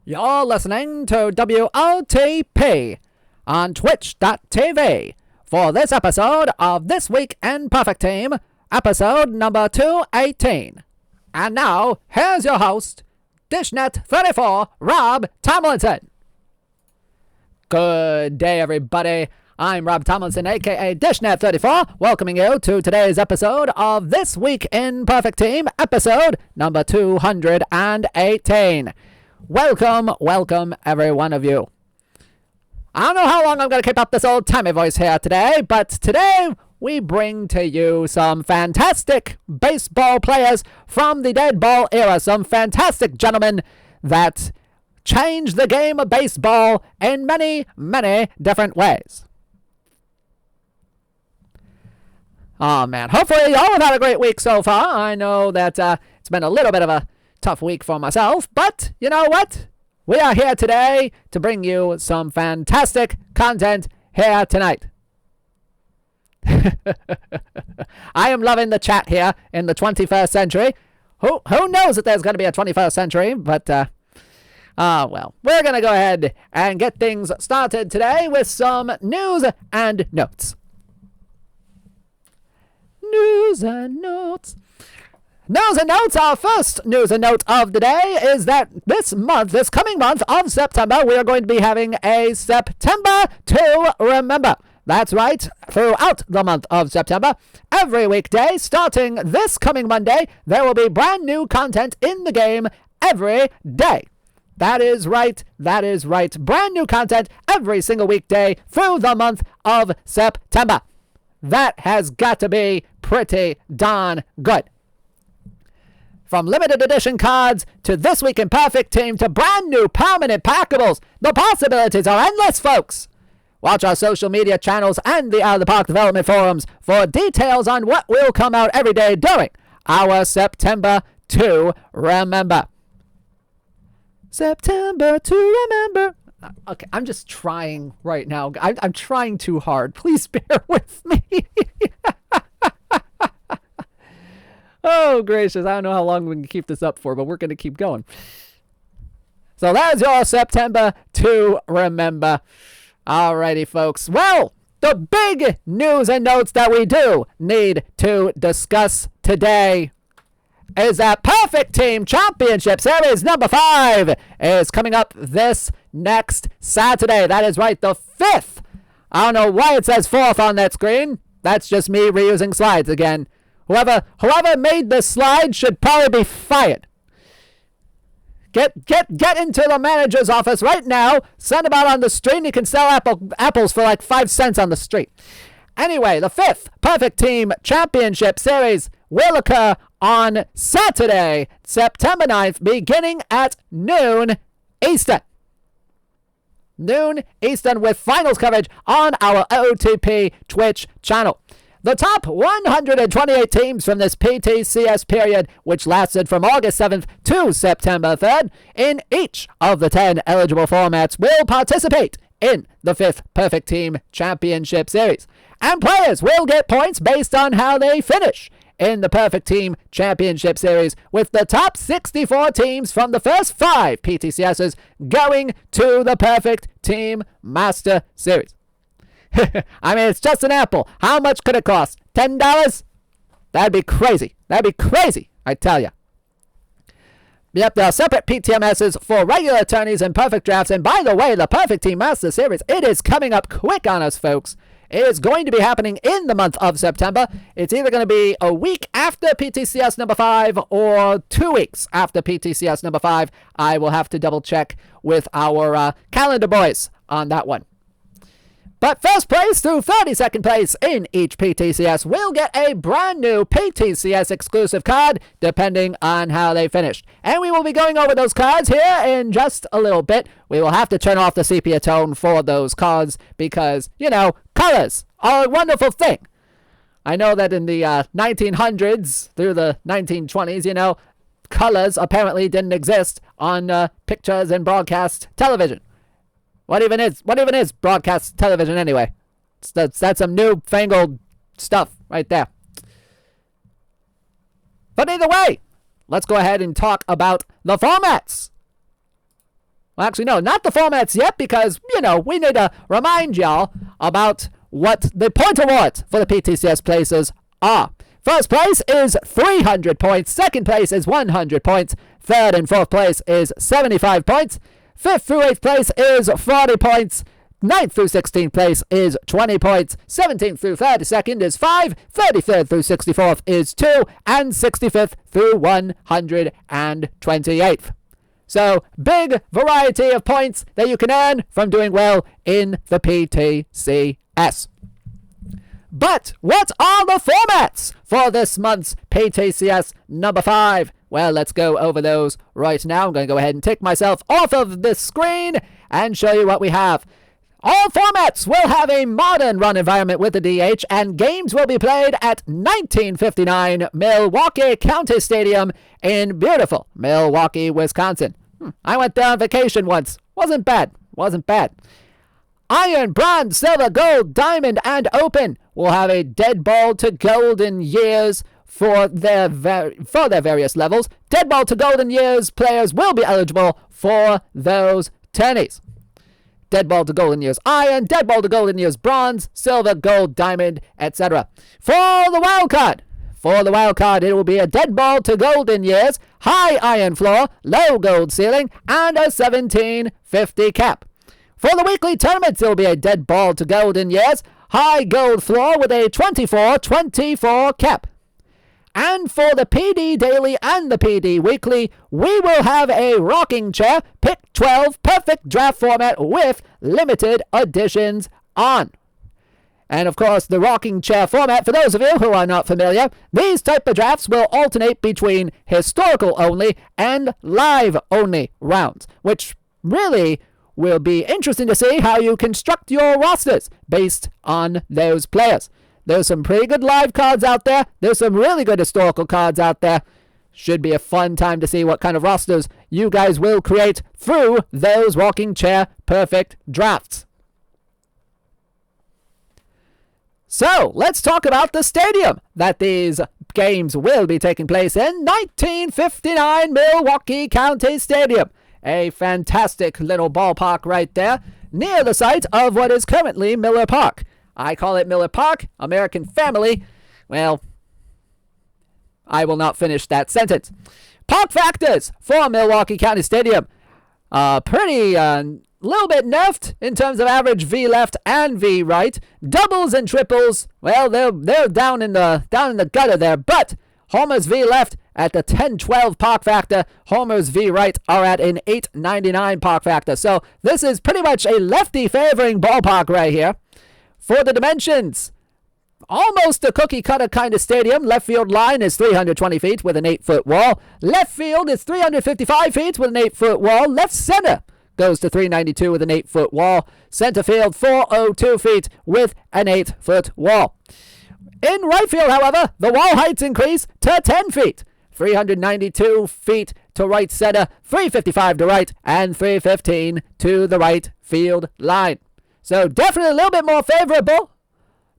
You're listening to OOTP on twitch.tv for this episode of This Week in Perfect Team, episode number 218. And now, here's your host, Dishnet34, Rob Tomlinson. Good day, everybody. I'm Rob Tomlinson, aka Dishnet34, welcoming you to today's episode of This Week in Perfect Team, episode number 218. Welcome, every one of you. I don't know how long I'm going to keep up this old-timey voice here today, but today we bring to you some fantastic baseball players from the Deadball era, some fantastic gentlemen that changed the game of baseball in many, many different ways. Oh, man. Hopefully y'all have had a great week so far. I know that it's been a little bit of a tough week for myself, but you know what? We are here today to bring you some fantastic content here tonight. I am loving the chat here in the 21st century. Who knows that there's going to be a 21st century, but well, we're going to go ahead and get things started today with some news and notes. News and notes. News and notes. Our first news and note of the day is that this coming month of September, we are going to be having a September to Remember. That's right. Throughout the month of September, every weekday, starting this coming Monday, there will be brand new content in the game every day. That is right. Brand new content every single weekday through the month of September. That has got to be pretty darn good. From limited edition cards to This Week in Perfect Team to brand new permanent packables, the possibilities are endless, folks. Watch our social media channels and the Out of the Park development forums for details on what will come out every day during our September to Remember. September to Remember. Okay, I'm just trying right now. I'm trying too hard. Please bear with me. Oh, gracious. I don't know how long we can keep this up for, but we're going to keep going. So that's your September to Remember. Alrighty, folks. Well, the big news and notes that we do need to discuss today is that Perfect Team Championship Series number 5 is coming up this next Saturday. That is right, the 5th. I don't know why it says 4th on that screen. That's just me reusing slides again. Whoever made this slide should probably be fired. Get into the manager's office right now. Send them out on the street and you can sell apples for like 5 cents on the street. Anyway, the 5th Perfect Team Championship Series will occur on Saturday, September 9th, beginning at noon Eastern. Noon Eastern with finals coverage on our OOTP Twitch channel. The top 128 teams from this PTCS period, which lasted from August 7th to September 3rd, in each of the 10 eligible formats will participate in the 5th Perfect Team Championship Series. And players will get points based on how they finish in the Perfect Team Championship Series, with the top 64 teams from the first 5 PTCSs going to the Perfect Team Master Series. I mean, it's just an apple. How much could it cost? $10? That'd be crazy. I tell you. Yep, there are separate PTMSs for regular attorneys and perfect drafts. And by the way, the Perfect Team Master Series, it is coming up quick on us, folks. It is going to be happening in the month of September. It's either going to be a week after PTCS number 5 or 2 weeks after PTCS number 5. I will have to double check with our calendar boys on that one. But first place through 32nd place in each PTCS will get a brand new PTCS exclusive card, depending on how they finished. And we will be going over those cards here in just a little bit. We will have to turn off the sepia tone for those cards because, you know, colors are a wonderful thing. I know that in the 1900s through the 1920s, you know, colors apparently didn't exist on pictures and broadcast television. What even is broadcast television anyway? That's some newfangled stuff right there. But either way, let's go ahead and talk about the formats. Well, actually, no, not the formats yet, because, we need to remind y'all about what the point awards for the PTCS places are. First place is 300 points. Second place is 100 points. Third and fourth place is 75 points. Fifth through eighth place is 40 points. 9th through 16th place is 20 points. 17th through 32nd is 5. 33rd through 64th is 2. And 65th through 128th. So, big variety of points that you can earn from doing well in the PTCS. But what are the formats for this month's PTCS number 5? Well, let's go over those right now. I'm going to go ahead and take myself off of this screen and show you what we have. All formats will have a modern run environment with the DH, and games will be played at 1959 Milwaukee County Stadium in beautiful Milwaukee, Wisconsin. I went there on vacation once. Wasn't bad. Iron, bronze, silver, gold, diamond, and open will have a Deadball to golden years for their various levels. Deadball to golden years players will be eligible for those tourneys. Deadball to golden years iron, Deadball to golden years bronze, silver, gold, diamond, etc. For the wild card, it will be a Deadball to golden years, high iron floor, low gold ceiling, and a 1750 cap. For the weekly tournaments, it will be a Deadball to golden years, high gold floor with a 24-24 cap. And for the PD Daily and the PD Weekly, we will have a rocking chair, pick 12, perfect draft format with limited editions on. And of course, the rocking chair format, for those of you who are not familiar, these type of drafts will alternate between historical only and live only rounds, which really will be interesting to see how you construct your rosters based on those players. There's some pretty good live cards out there. There's some really good historical cards out there. Should be a fun time to see what kind of rosters you guys will create through those rocking chair perfect drafts. So, let's talk about the stadium that these games will be taking place in. 1959 Milwaukee County Stadium. A fantastic little ballpark right there, near the site of what is currently Miller Park. I call it Miller Park, American Family. Well, I will not finish that sentence. Park factors for Milwaukee County Stadium. Pretty little bit nerfed in terms of average V left and V right. Doubles and triples, well, they're down in the gutter there. But homers V left at the 1012 park factor. Homers V right are at an 899 park factor. So this is pretty much a lefty favoring ballpark right here. For the dimensions, almost a cookie-cutter kind of stadium. Left field line is 320 feet with an 8-foot wall. Left field is 355 feet with an 8-foot wall. Left center goes to 392 with an 8-foot wall. Center field, 402 feet with an 8-foot wall. In right field, however, the wall heights increase to 10 feet. 392 feet to right center, 355 to right, and 315 to the right field line. So definitely a little bit more favorable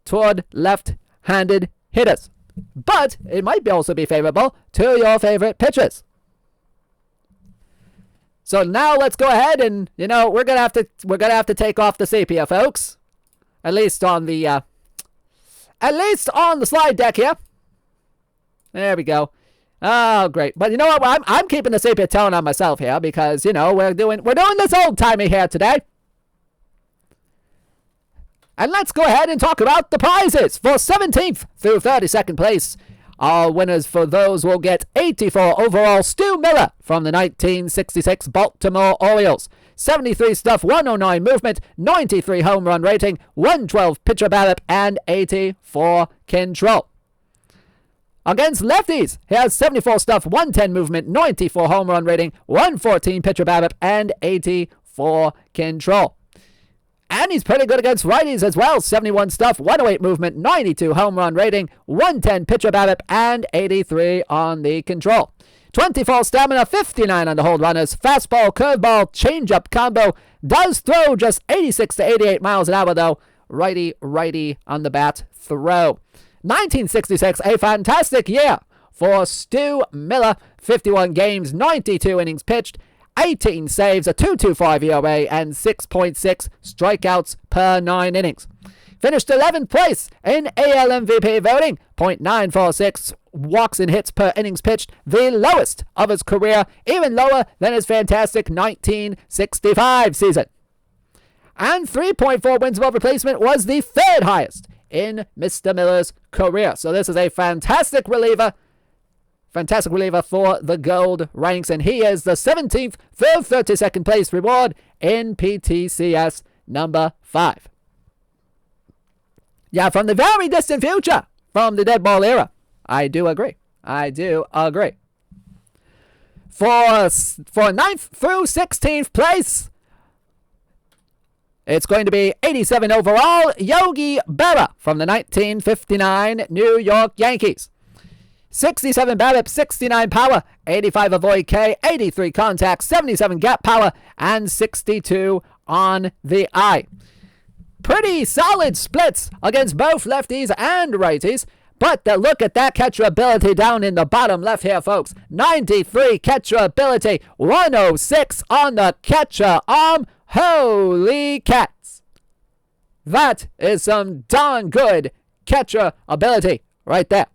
toward left-handed hitters. But it might also be favorable to your favorite pitchers. So now let's go ahead and, we're gonna have to take off the sepia, folks. At least on the slide deck here. There we go. Oh, great. But you know what? I'm keeping the sepia tone on myself here because, we're doing this old-timey here today. And let's go ahead and talk about the prizes for 17th through 32nd place. Our winners for those will get 84 overall Stu Miller from the 1966 Baltimore Orioles, 73 stuff, 109 movement, 93 home run rating, 112 pitcher BABIP, and 84 control. Against lefties, he has 74 stuff, 110 movement, 94 home run rating, 114 pitcher BABIP, and 84 control. And he's pretty good against righties as well. 71 stuff, 108 movement, 92 home run rating, 110 pitcher BABIP, and 83 on the control. 24 stamina, 59 on the hold runners. Fastball, curveball, changeup combo. Does throw just 86 to 88 miles an hour though. Righty on the bat throw. 1966, a fantastic year for Stu Miller. 51 games, 92 innings pitched. 18 saves, a 2.25 ERA, and 6.6 strikeouts per 9 innings. Finished 11th place in AL MVP voting, .946 walks and hits per innings pitched, the lowest of his career, even lower than his fantastic 1965 season. And 3.4 wins above replacement was the third highest in Mr. Miller's career. So this is a fantastic reliever for the gold ranks, and he is the 17th for 32nd place reward in PTCS number 5. Yeah, from the very distant future, from the Deadball era. I do agree. For 9th through 16th place, it's going to be 87 overall, Yogi Berra from the 1959 New York Yankees. 67 BABIP, 69 power, 85 avoid K, 83 contact, 77 gap power, and 62 on the eye. Pretty solid splits against both lefties and righties. But look at that catcher ability down in the bottom left here, folks. 93 catcher ability, 106 on the catcher arm. Holy cats. That is some darn good catcher ability right there.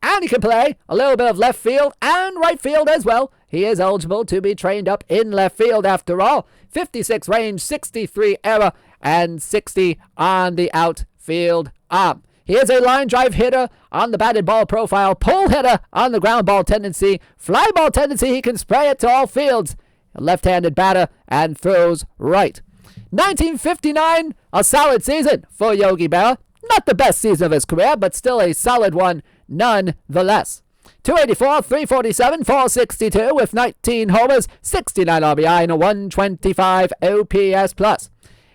And he can play a little bit of left field and right field as well. He is eligible to be trained up in left field after all. 56 range, 63 error, and 60 on the outfield arm. He is a line drive hitter on the batted ball profile, pull hitter on the ground ball tendency, fly ball tendency. He can spray it to all fields. A left-handed batter and throws right. 1959, a solid season for Yogi Berra. Not the best season of his career, but still a solid one nonetheless. 284, 347, 462 with 19 homers, 69 RBI, and a 125 OPS plus.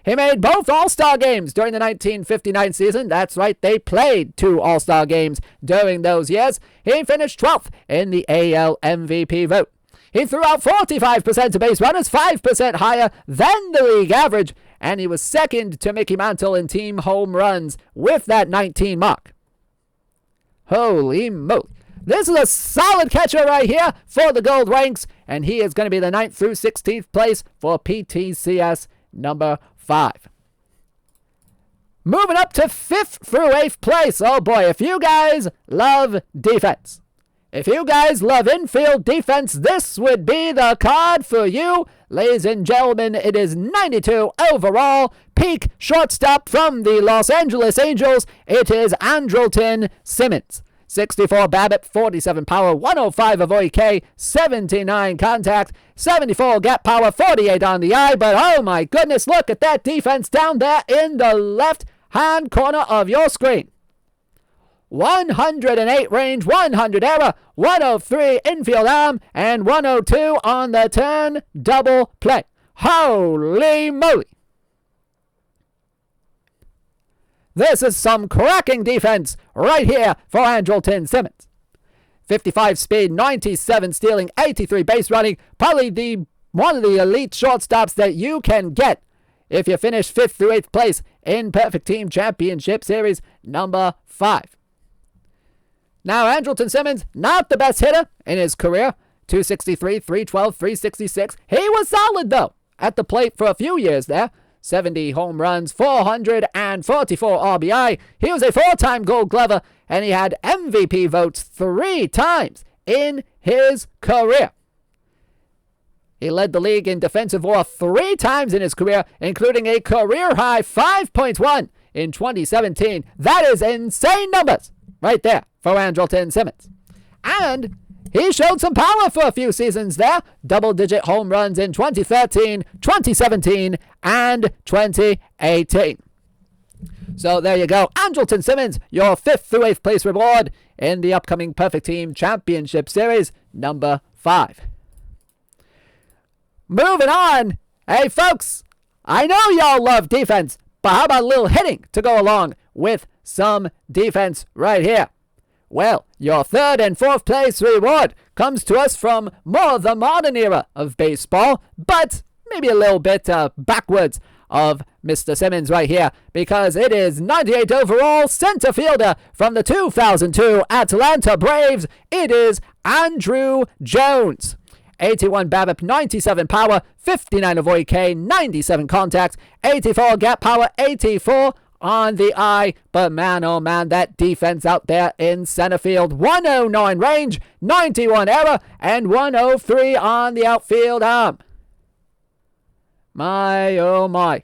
He made both All-Star games during the 1959 season. That's right, they played 2 All-Star games during those years. He finished 12th in the AL MVP vote. He threw out 45% of base runners, 5% higher than the league average, and he was second to Mickey Mantle in team home runs with that 19 mark. Holy moly. This is a solid catcher right here for the gold ranks, and he is going to be the 9th through 16th place for PTCS number 5. Moving up to 5th through 8th place. Oh boy, if you guys love defense, if you guys love infield defense, this would be the card for you. Ladies and gentlemen, it is 92 overall, peak shortstop from the Los Angeles Angels. It is Andrelton Simmons. 64 BABIP, 47 power, 105 avoid K, 79 contact, 74 gap power, 48 on the eye. But oh my goodness, look at that defense down there in the left-hand corner of your screen. 108 range, 100 error, 103 infield arm, and 102 on the turn double play. Holy moly. This is some cracking defense right here for Andrelton Simmons. 55 speed, 97 stealing, 83 base running. Probably one of the elite shortstops that you can get if you finish 5th through 8th place in Perfect Team Championship Series number 5. Now, Andrelton Simmons, not the best hitter in his career. 263, 312, 366. He was solid, though, at the plate for a few years there. 70 home runs, 444 RBI. He was a 4-time Gold Glover, and he had MVP votes 3 times in his career. He led the league in defensive WAR 3 times in his career, including a career-high 5.1 in 2017. That is insane numbers right there for Andrelton Simmons. And he showed some power for a few seasons there. Double-digit home runs in 2013, 2017, and 2018. So there you go. Andrelton Simmons, your 5th through 8th place reward in the upcoming Perfect Team Championship Series number 5. Moving on. Hey, folks, I know y'all love defense, but how about a little hitting to go along with some defense right here? Well, your 3rd and 4th place reward comes to us from more of the modern era of baseball, but maybe a little bit backwards of Mr. Simmons right here, because it is 98 overall center fielder from the 2002 Atlanta Braves. It is Andrew Jones. 81 BABIP, 97 power, 59 avoid K, 97 contact, 84 gap power, 84 on the eye. But man, oh man, that defense out there in center field. 109 range, 91 error, and 103 on the outfield arm. My, oh my.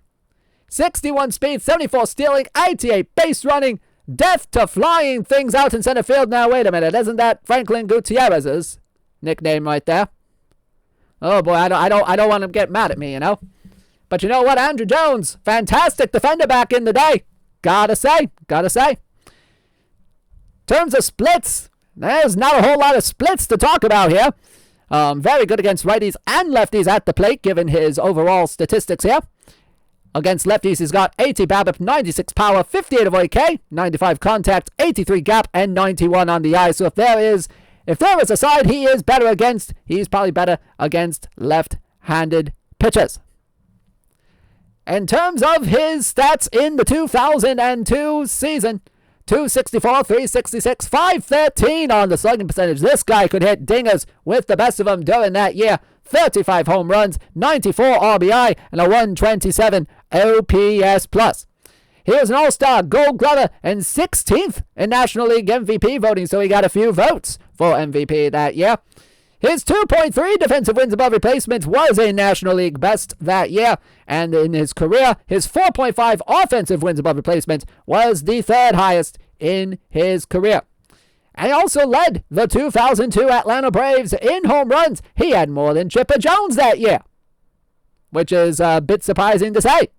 61 speed, 74 stealing, 88 base running, death to flying things out in center field. Now, wait a minute. Isn't that Franklin Gutierrez's nickname right there? Oh boy, I don't want him to get mad at me, you know. But you know what? Andrew Jones, fantastic defender back in the day. Gotta say. In terms of splits, there's not a whole lot of splits to talk about here. Very good against righties and lefties at the plate, given his overall statistics here. Against lefties, he's got 80 BABIP, 96 power, 58 avoid K, 95 contact, 83 gap, and 91 on the eye. So if there is a side he is better against, he's probably better against left-handed pitchers. In terms of his stats in the 2002 season, 264, 366, 513 on the slugging percentage. This guy could hit dingers with the best of them during that year. 35 home runs, 94 RBI, and a 127 OPS plus. He was an All-Star, Gold Glover, and 16th in National League MVP voting, so he got a few votes for MVP that year. His 2.3 defensive wins above replacement was a National League best that year, and in his career, his 4.5 offensive wins above replacement was the third highest in his career. And he also led the 2002 Atlanta Braves in home runs. He had more than Chipper Jones that year, which is a bit surprising to say.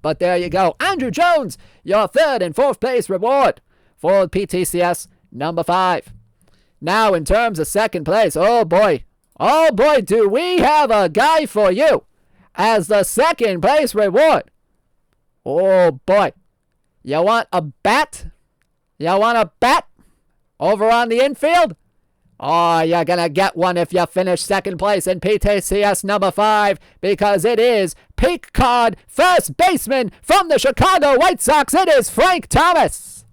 But there you go. Andrew Jones, your third and fourth place reward for PTCS number 5. Now, in terms of second place, oh boy, do we have a guy for you as the second place reward. Oh boy. You want a bat? Over on the infield? Oh, you're going to get one if you finish second place in PTCS number 5, because it is peak card first baseman from the Chicago White Sox. It is Frank Thomas.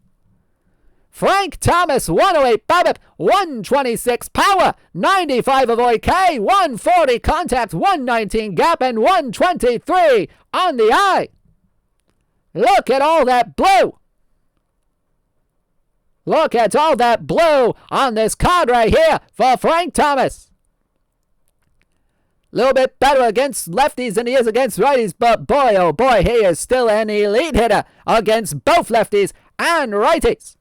Frank Thomas, 108 BABIP, 126 power, 95 avoid K, 140 contact, 119 gap, and 123 on the eye. Look at all that blue. Look at all that blue on this card right here for Frank Thomas. A little bit better against lefties than he is against righties, but boy, oh boy, he is still an elite hitter against both lefties and righties.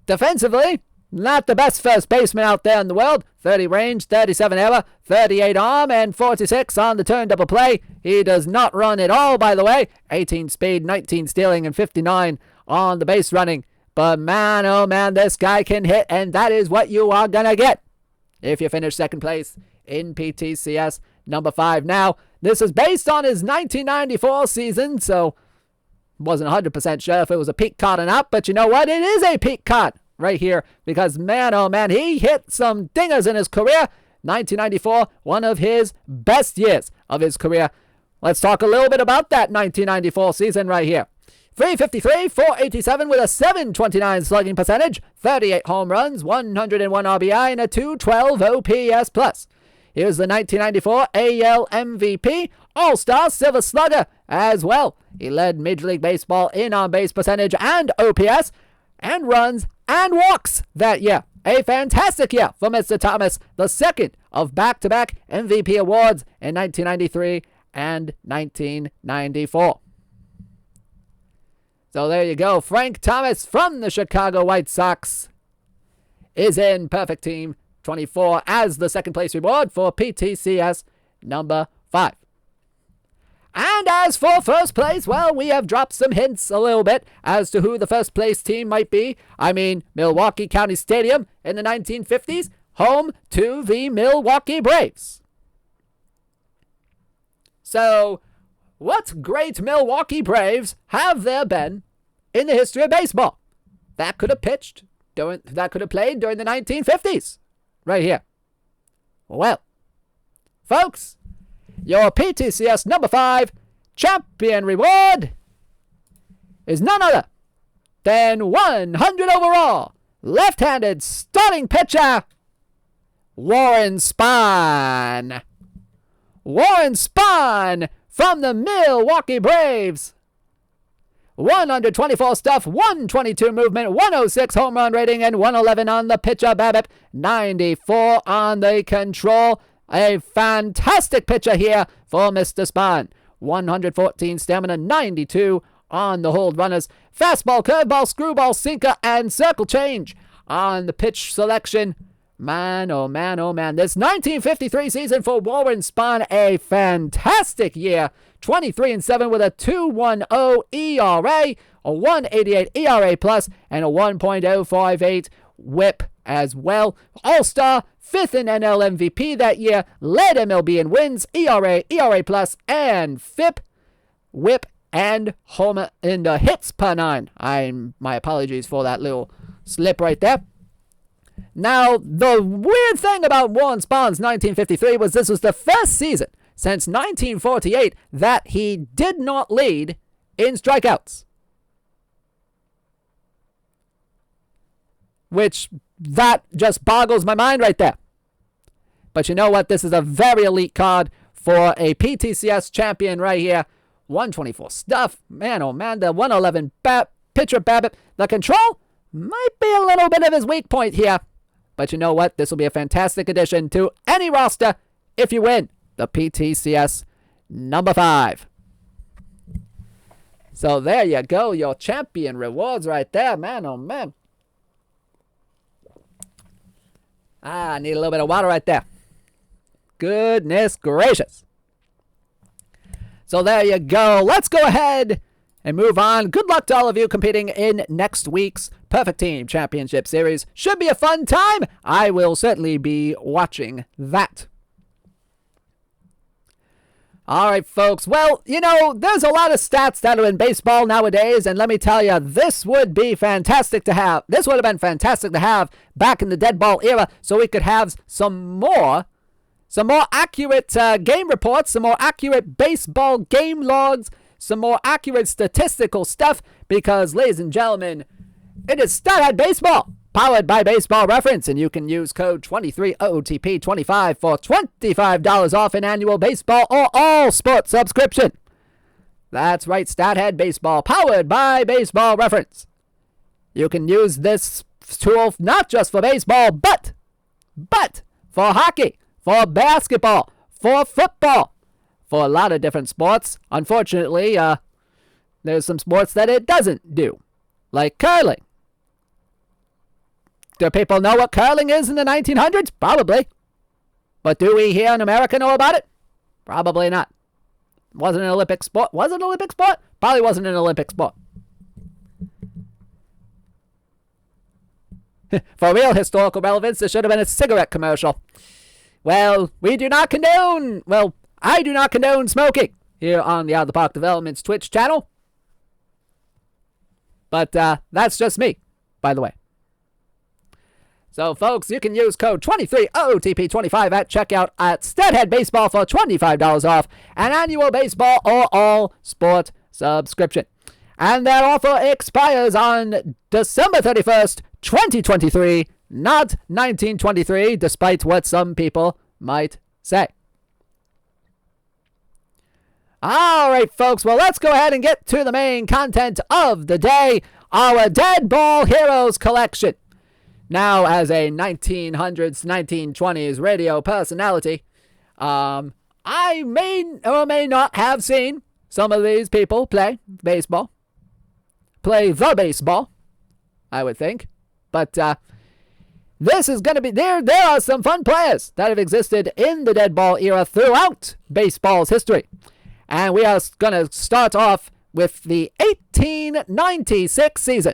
Defensively, not the best first baseman out there in the world. 30 range, 37 error, 38 arm, and 46 on the turn double play. He does not run at all, by the way. 18 speed, 19 stealing, and 59 on the base running. But man, oh man, this guy can hit, and that is what you are going to get if you finish second place in PTCS number 5. Now, this is based on his 1994 season, so wasn't 100% sure if it was a peak card or not, but you know what? It is a peak card right here, because man, oh man, he hit some dingers in his career. 1994, one of his best years of his career. Let's talk a little bit about that 1994 season right here. 353, 487 with a 729 slugging percentage, 38 home runs, 101 RBI, and a 212 OPS plus. He was the 1994 AL MVP, All-Star Silver Slugger as well. He led Major League Baseball in on-base percentage and OPS and runs and walks that year. A fantastic year for Mr. Thomas, the second of back-to-back MVP awards in 1993 and 1994. So there you go. Frank Thomas from the Chicago White Sox is in Perfect Team 24 as the second place reward for PTCS number 5. And as for first place, well, we have dropped some hints a little bit as to who the first place team might be. I mean, Milwaukee County Stadium in the 1950s, home to the Milwaukee Braves. So, what great Milwaukee Braves have there been in the history of baseball that could have played during the 1950s? Right here. Well, folks, your PTCS number 5 champion reward is none other than 100 overall left-handed starting pitcher Warren Spahn. Warren Spahn from the Milwaukee Braves. 124 stuff, 122 movement, 106 home run rating, and 111 on the pitcher BABIP, 94 on the control. A fantastic pitcher here for Mr. Spahn. 114 stamina, 92 on the hold runners. Fastball, curveball, screwball, sinker, and circle change on the pitch selection. Man, oh man, oh man. This 1953 season for Warren Spahn, a fantastic year. 23-7 with a 2.10 ERA, a 1.88 ERA plus, and a 1.058 WHIP as well. All-Star, 5th in NL MVP that year, led MLB in wins, ERA, ERA plus, and FIP, WHIP, and homer in the hits per 9. My apologies for that little slip right there. Now, the weird thing about Warren Spahn's 1953 was this was the first season since 1948 that he did not lead in strikeouts. Which, that just boggles my mind right there. But you know what? This is a very elite card for a PTCS champion right here. 124 stuff. Man, oh man, the 111 pitcher BABIP. The control might be a little bit of his weak point here. But you know what? This will be a fantastic addition to any roster if you win the PTCS number 5. So there you go. Your champion rewards right there. Man, oh man. I need a little bit of water right there. Goodness gracious. So there you go. Let's go ahead and move on. Good luck to all of you competing in next week's Perfect Team Championship Series. Should be a fun time. I will certainly be watching that. All right, folks. Well, you know, there's a lot of stats that are in baseball nowadays, and let me tell you, this would be fantastic to have. This would have been fantastic to have back in the Deadball era, so we could have some more accurate game reports, some more accurate baseball game logs, some more accurate statistical stuff, because, ladies and gentlemen, it is StatHead Baseball, powered by Baseball Reference, and you can use code 23OOTP25 for $25 off an annual baseball or all sports subscription. That's right, StatHead Baseball, powered by Baseball Reference. You can use this tool not just for baseball, but for hockey, for basketball, for football, for a lot of different sports. Unfortunately, there's some sports that it doesn't do, like curling. Do people know what curling is in the 1900s? Probably. But do we here in America know about it? Probably not. Wasn't an Olympic sport. Was it an Olympic sport? Probably wasn't an Olympic sport. For real historical relevance, this should have been a cigarette commercial. Well, we do not condone, I do not condone smoking here on the Out of the Park Developments Twitch channel. But that's just me, by the way. So, folks, you can use code 23OOTP25 at checkout at StatHead Baseball for $25 off an annual baseball or all sport subscription. And that offer expires on December 31st, 2023, not 1923, despite what some people might say. All right, folks, well, let's go ahead and get to the main content of the day, our Deadball Heroes collection. Now, as a 1900s, 1920s radio personality, I may or may not have seen some of these people play baseball. Play the baseball, I would think. But this is going to be... There are some fun players that have existed in the Deadball era throughout baseball's history. And we are going to start off with the 1896 season.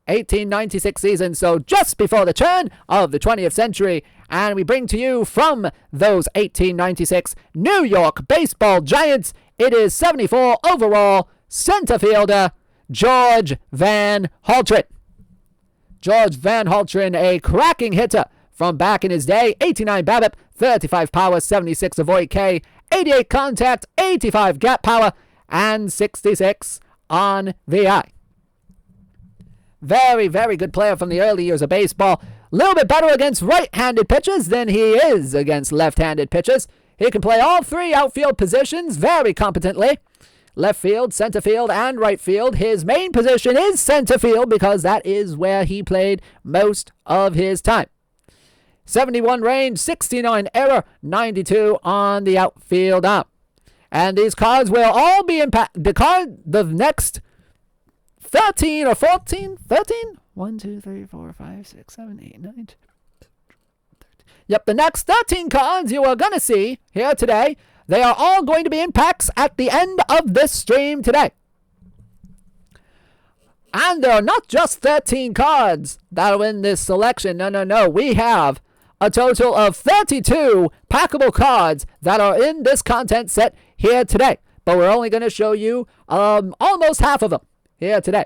1896 season, so just before the turn of the 20th century. And we bring to you from those 1896 New York baseball giants, it is 74 overall center fielder George Van Haltren. George Van Haltren, a cracking hitter from back in his day. 89 BABIP, 35 power, 76 avoid K, 88 contact, 85 gap power, and 66 on VI. Very, very good player from the early years of baseball. little bit better against right-handed pitchers than he is against left-handed pitchers. He can play all three outfield positions very competently. Left field, center field, and right field. His main position is center field because that is where he played most of his time. 71 range, 69 error, 92 on the outfield arm. And these cards will all be the next 13 or 14? 13? 1, 2, 3, 4, 5, 6, 7, 8, 9, 10. Yep, the next 13 cards you are going to see here today, they are all going to be impacts at the end of this stream today. And there are not just 13 cards that are in this selection. No. We have a total of 32 packable cards that are in this content set here today. But we're only going to show you almost half of them here today.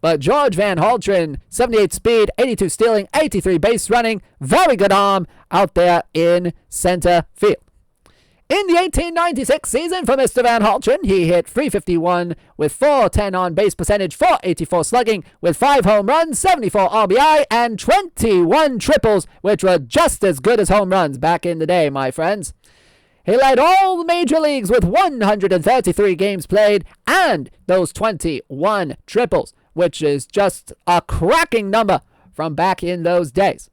But George Van Haltren, 78 speed, 82 stealing, 83 base running, very good arm out there in center field. In the 1896 season for Mr. Van Haltren, he hit .351 with .410 on base percentage, .484 slugging with 5 home runs, 74 RBI, and 21 triples, which were just as good as home runs back in the day, my friends. He led all the major leagues with 133 games played and those 21 triples, which is just a cracking number from back in those days.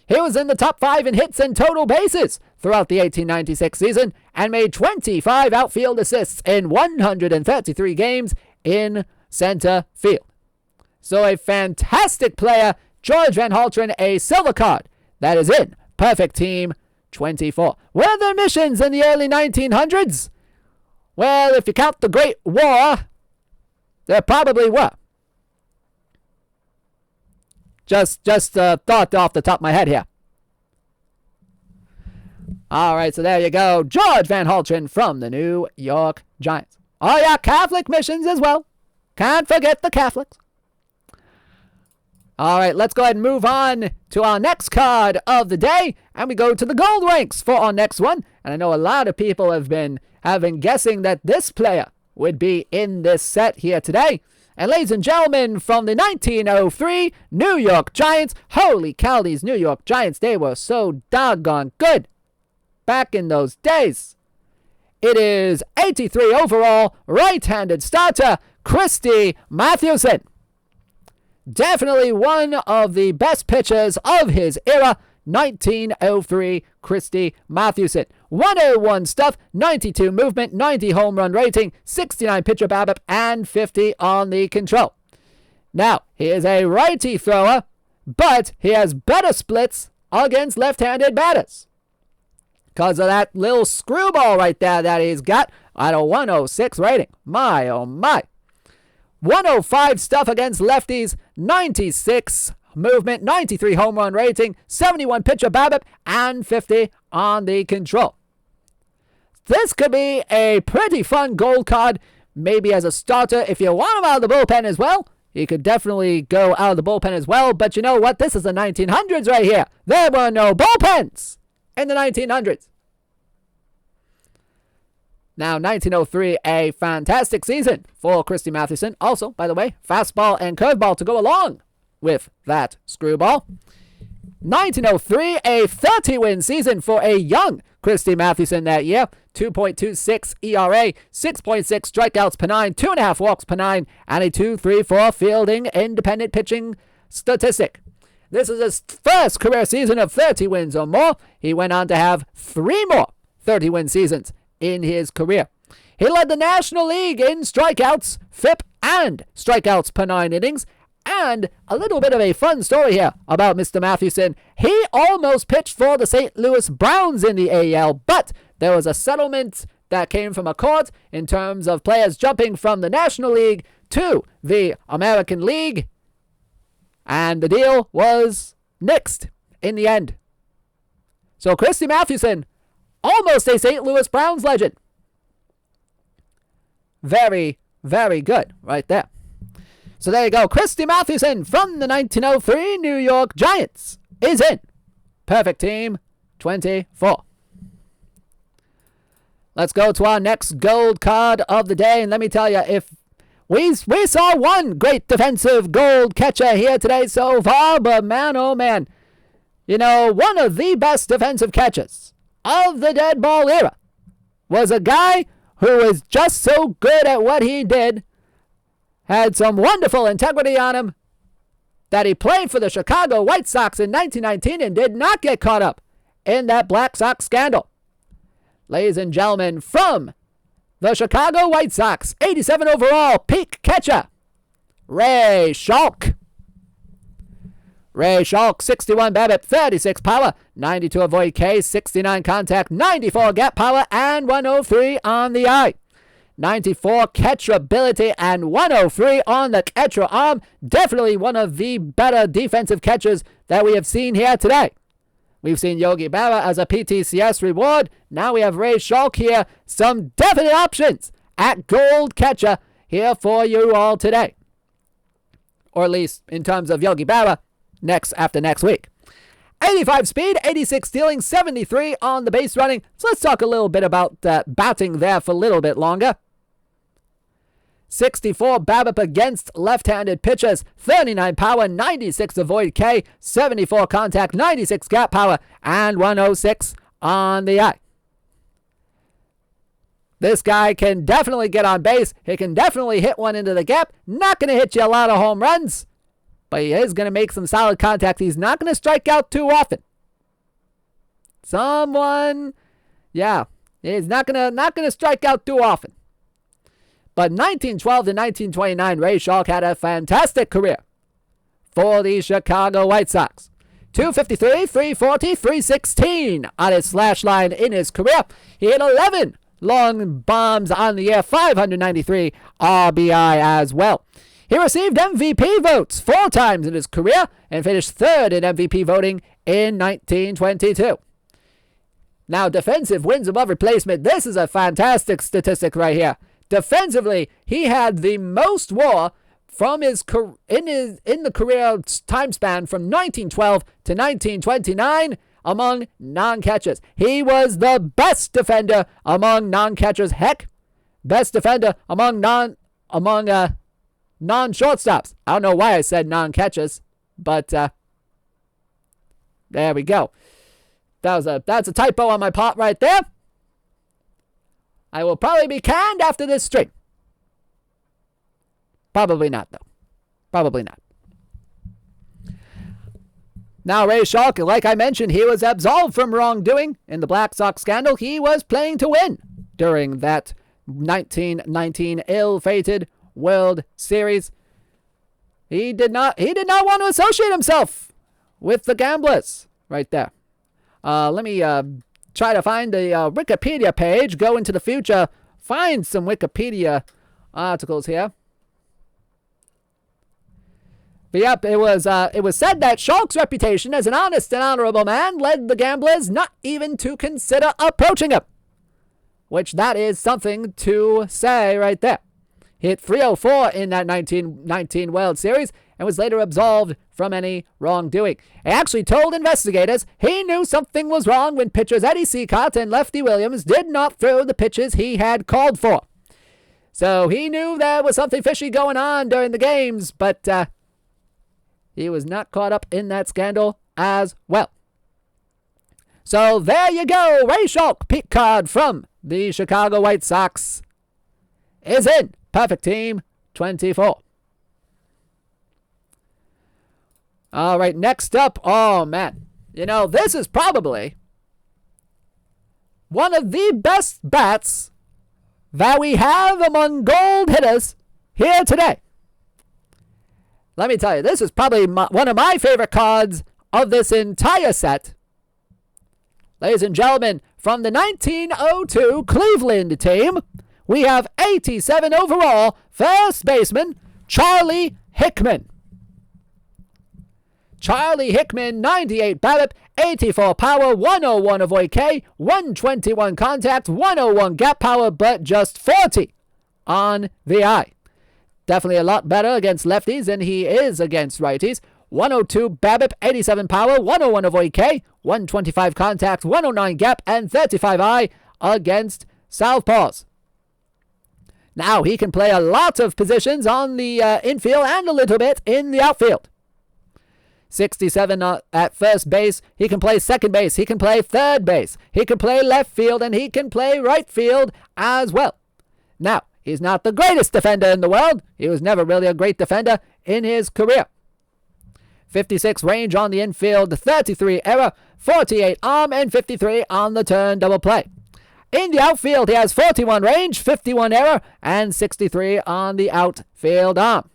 He was in the top 5 in hits and total bases throughout the 1896 season and made 25 outfield assists in 133 games in center field. So a fantastic player, George Van Haltren, a silver card that is in Perfect Team 24. Were there missions in the early 1900s? Well, if you count the Great War, there probably were. Just thought off the top of my head here. All right, so there you go. George Van Haltren from the New York Giants. Oh, yeah, Catholic missions as well. Can't forget the Catholics. All right, let's go ahead and move on to our next card of the day. And we go to the gold ranks for our next one. And I know a lot of people have been guessing that this player would be in this set here today. And ladies and gentlemen, from the 1903 New York Giants, holy cow, these New York Giants, they were so doggone good back in those days. It is 83 overall, right-handed starter, Christy Mathewson. Definitely one of the best pitchers of his era, 1903 Christy Mathewson. 101 stuff, 92 movement, 90 home run rating, 69 pitcher BABIP, and 50 on the control. Now, he is a righty thrower, but he has better splits against left-handed batters. Because of that little screwball right there that he's got at a 106 rating. My, oh my. 105 stuff against lefties, 96 movement, 93 home run rating, 71 pitcher BABIP, and 50 on the control. This could be a pretty fun gold card, maybe as a starter. If you want him out of the bullpen as well, he could definitely go out of the bullpen as well. But you know what? This is the 1900s right here. There were no bullpens in the 1900s. Now, 1903, a fantastic season for Christy Mathewson. Also, by the way, fastball and curveball to go along with that screwball. 1903, a 30-win season for a young Christy Mathewson that year. 2.26 ERA, 6.6 strikeouts per 9, 2.5 walks per 9, and a 2.34 fielding independent pitching statistic. This is his first career season of 30 wins or more. He went on to have 3 more 30-win seasons in his career. He led the National League in strikeouts, FIP, and strikeouts per 9 innings. And a little bit of a fun story here about Mr. Mathewson. He almost pitched for the St. Louis Browns in the AL, but there was a settlement that came from a court in terms of players jumping from the National League to the American League. And the deal was nixed in the end. So Christy Mathewson, almost a St. Louis Browns legend. Very, very good right there. So there you go. Christy Mathewson from the 1903 New York Giants is in Perfect Team 24. Let's go to our next gold card of the day. And let me tell you, if We saw one great defensive gold catcher here today so far, but man, oh man. One of the best defensive catchers of the dead ball era was a guy who was just so good at what he did, had some wonderful integrity on him, that he played for the Chicago White Sox in 1919 and did not get caught up in that Black Sox scandal. Ladies and gentlemen, from the Chicago White Sox, 87 overall, peak catcher, Ray Schalk. Ray Schalk, 61 BABIP, 36 power, 92 avoid K, 69 contact, 94 gap power, and 103 on the eye. 94 catcher ability and 103 on the catcher arm. Definitely one of the better defensive catchers that we have seen here today. We've seen Yogi Berra as a PTCS reward. Now we have Ray Schalk here. Some definite options at gold catcher here for you all today. Or at least in terms of Yogi Berra after next week. 85 speed, 86 stealing, 73 on the base running. So let's talk a little bit about batting there for a little bit longer. 64 BABIP against left-handed pitchers, 39 power, 96 avoid K, 74 contact, 96 gap power, and 106 on the eye. This guy can definitely get on base. He can definitely hit one into the gap. Not going to hit you a lot of home runs, but he is going to make some solid contact. He's not going to strike out too often. He's not going to strike out too often. But 1912 to 1929, Ray Schalk had a fantastic career for the Chicago White Sox. 253, 340, 316 on his slash line in his career. He hit 11 long bombs on the year, 593 RBI as well. He received MVP votes 4 times in his career and finished third in MVP voting in 1922. Now, defensive wins above replacement. This is a fantastic statistic right here. Defensively, he had the most WAR from in the career time span from 1912 to 1929 among non-catchers. He was the best defender among non-catchers. Heck, best defender among non-shortstops. I don't know why I said non-catchers, but there we go. That's a typo on my part right there. I will probably be canned after this stream. Probably not, though. Probably not. Now, Ray Schalk, like I mentioned, he was absolved from wrongdoing in the Black Sox scandal. He was playing to win during that 1919 ill-fated World Series. He did not want to associate himself with the gamblers right there. Let me try to find the Wikipedia page, go into the future, find some Wikipedia articles here. But yep, it was said that Schalk's reputation as an honest and honorable man led the gamblers not even to consider approaching him. Which that is something to say right there. He hit 304 in that 1919 World Series and was later absolved from any wrongdoing. He actually told investigators he knew something was wrong when pitchers Eddie Seacott and Lefty Williams did not throw the pitches he had called for. So he knew there was something fishy going on during the games, but he was not caught up in that scandal as well. So there you go. Ray Schalk, peak card from the Chicago White Sox, is in Perfect Team 24. All right, next up, oh man, this is probably one of the best bats that we have among gold hitters here today. Let me tell you, this is probably one of my favorite cards of this entire set. Ladies and gentlemen, from the 1902 Cleveland team, we have 87 overall first baseman Charlie Hickman. Charlie Hickman, 98 BABIP, 84 power, 101 avoid K, 121 contact, 101 gap power, but just 40 on the eye. Definitely a lot better against lefties than he is against righties. 102 BABIP, 87 power, 101 avoid K, 125 contact, 109 gap, and 35 eye against southpaws. Now, he can play a lot of positions on the infield and a little bit in the outfield. 67 at first base. He can play second base. He can play third base. He can play left field, and he can play right field as well. Now, he's not the greatest defender in the world. He was never really a great defender in his career. 56 range on the infield, 33 error, 48 arm, and 53 on the turn double play. In the outfield, he has 41 range, 51 error, and 63 on the outfield arm.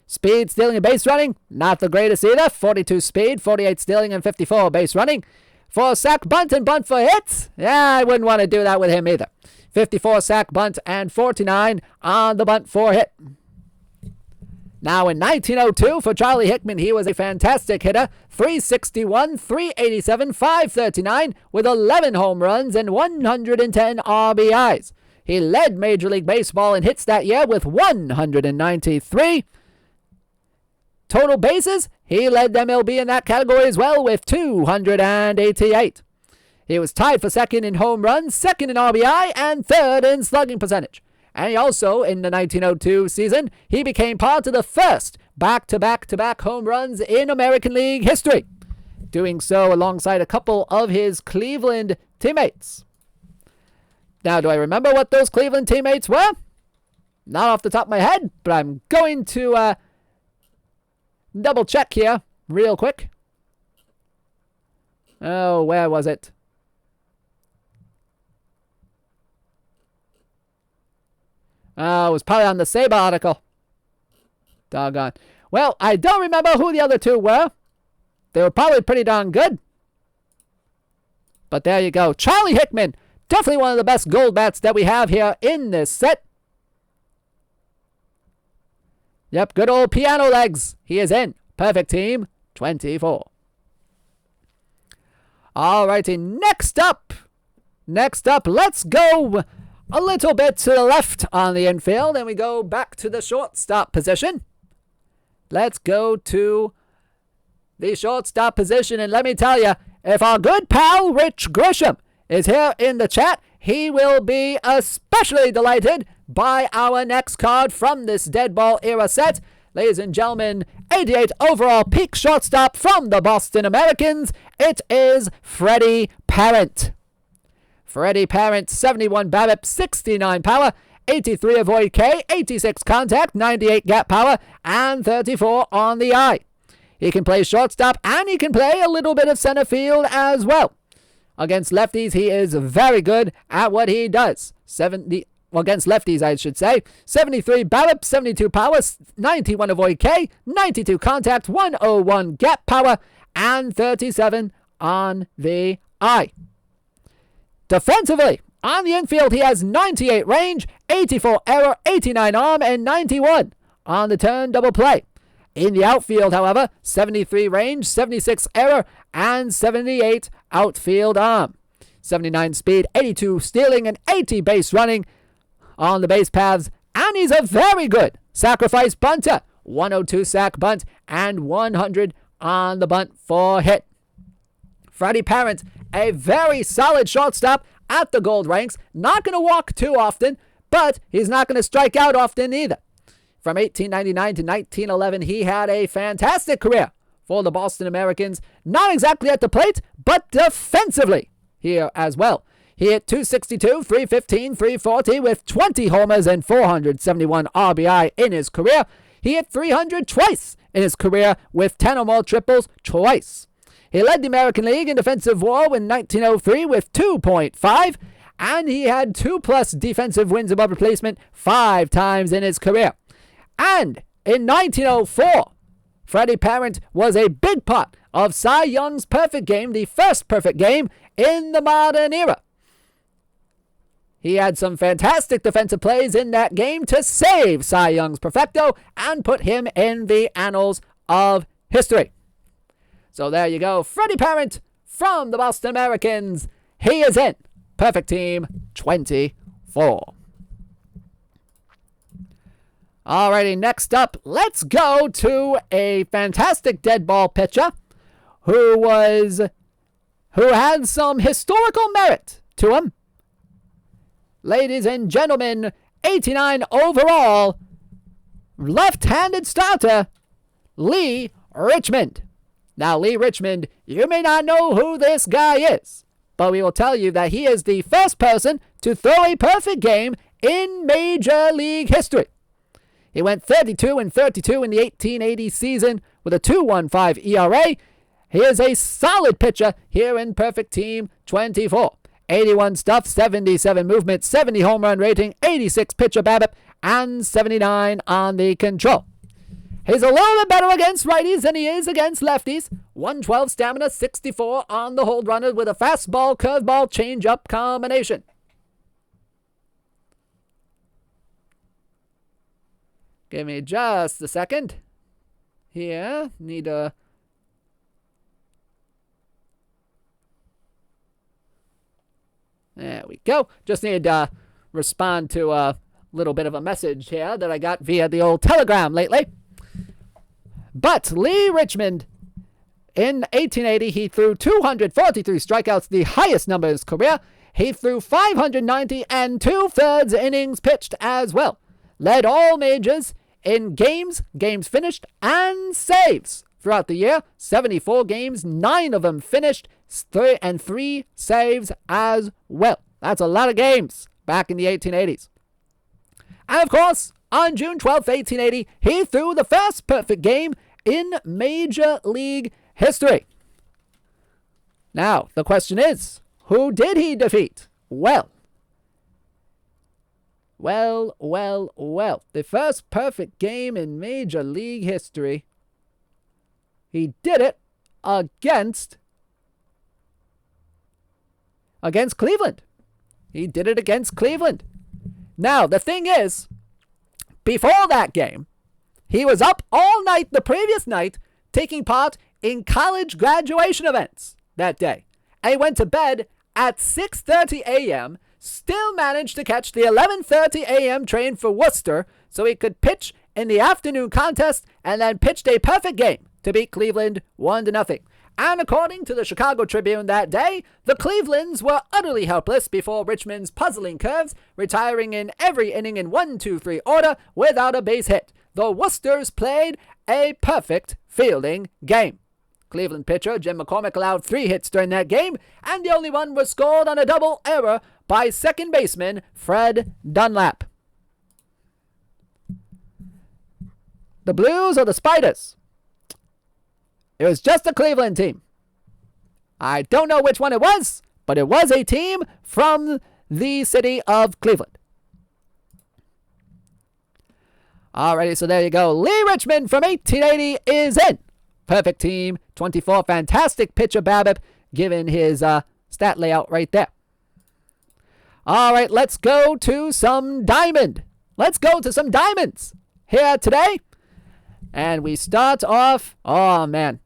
Speed, stealing, and base running, not the greatest either. 42 speed, 48 stealing, and 54 base running. For sack, bunt, and bunt for hits, I wouldn't want to do that with him either. 54 sack, bunt, and 49 on the bunt for hit. Now in 1902, for Charlie Hickman, he was a fantastic hitter. 361, 387, 539 with 11 home runs and 110 RBIs. He led Major League Baseball in hits that year with 193. Total bases, he led MLB in that category as well with 288. He was tied for second in home runs, second in RBI, and third in slugging percentage. And he also, in the 1902 season, he became part of the first back-to-back-to-back home runs in American League history, doing so alongside a couple of his Cleveland teammates. Now, do I remember what those Cleveland teammates were? Not off the top of my head, but I'm going to double check here real quick. Oh, where was it? Oh, it was probably on the Sabre article. Doggone. Well, I don't remember who the other two were. They were probably pretty darn good. But there you go. Charlie Hickman, definitely one of the best gold bats that we have here in this set. Yep, good old piano legs. He is in. Perfect team, 24. Alrighty, next up, let's go a little bit to the left on the infield, and we go back to the shortstop position. Let's go to the shortstop position, and let me tell you, if our good pal Rich Grisham is here in the chat, he will be especially delighted by our next card from this Deadball era set. Ladies and gentlemen, 88 overall peak shortstop from the Boston Americans. It is Freddie Parent. Freddie Parent, 71 BABIP, 69 power, 83 avoid K, 86 contact, 98 gap power, and 34 on the eye. He can play shortstop, and he can play a little bit of center field as well. Against lefties, he is very good at what he does. Against lefties, I should say. 73 BABIP, 72 power, 91 avoid K, 92 contact, 101 gap power, and 37 on the eye. Defensively, on the infield, he has 98 range, 84 error, 89 arm, and 91 on the turn double play. In the outfield, however, 73 range, 76 error, and 78 outfield arm. 79 speed, 82 stealing, and 80 base running on the base paths. And he's a very good sacrifice bunter. 102 sack bunt, and 100 on the bunt for hit. Freddie Parent, a very solid shortstop at the gold ranks. Not going to walk too often, but he's not going to strike out often either. From 1899 to 1911, he had a fantastic career for the Boston Americans. Not exactly at the plate, but defensively here as well. He hit 262, 315, 340 with 20 homers and 471 RBI in his career. He hit 300 twice in his career with 10 or more triples twice. He led the American League in defensive WAR in 1903 with 2.5, and he had 2+ defensive wins above replacement 5 times in his career. And in 1904, Freddie Parent was a big part of Cy Young's perfect game, the first perfect game in the modern era. He had some fantastic defensive plays in that game to save Cy Young's perfecto and put him in the annals of history. So there you go. Freddie Parent from the Boston Americans. He is in perfect team 24. Alrighty, next up, let's go to a fantastic dead ball pitcher who had some historical merit to him. Ladies and gentlemen, 89 overall, left-handed starter, Lee Richmond. Now, Lee Richmond, you may not know who this guy is, but we will tell you that he is the first person to throw a perfect game in Major League history. He went 32-32 in the 1880 season with a 2.15 ERA. He is a solid pitcher here in Perfect Team 24. 81 stuff, 77 movement, 70 home run rating, 86 pitcher BABIP, and 79 on the control. He's a little bit better against righties than he is against lefties. 112 stamina, 64 on the hold runner with a fastball, curveball, changeup combination. Give me just a second. Here, need a... There we go. Just need to respond to a little bit of a message here that I got via the old Telegram lately. But Lee Richmond, in 1880, he threw 243 strikeouts, the highest number in his career. He threw 590 and 2/3 innings pitched as well. Led all majors in games finished, and saves throughout the year. 74 games, 9 of them finished, 3 saves as well. That's a lot of games back in the 1880s. And of course, on June 12th, 1880, he threw the first perfect game in Major League history. Now, the question is, who did he defeat? Well, the first perfect game in Major League history, he did it against Cleveland. He did it against Cleveland. Now, the thing is, before that game, he was up all night the previous night taking part in college graduation events that day. And he went to bed at 6:30 a.m., still managed to catch the 11:30 a.m. train for Worcester so he could pitch in the afternoon contest, and then pitched a perfect game to beat Cleveland 1-0. And according to the Chicago Tribune that day, the Clevelands were utterly helpless before Richmond's puzzling curves, retiring in every inning in 1-2-3 order without a base hit. The Worcesters played a perfect fielding game. Cleveland pitcher Jim McCormick allowed 3 hits during that game, and the only one was scored on a double error by second baseman Fred Dunlap. The Blues or the Spiders? It was just a Cleveland team. I don't know which one it was, but it was a team from the city of Cleveland. Alrighty, so there you go. Lee Richmond from 1880 is in Perfect Team 24. Fantastic pitcher BABIP, given his stat layout right there. All right, let's go to some diamond. Let's go to some diamonds here today. And we start off, oh man.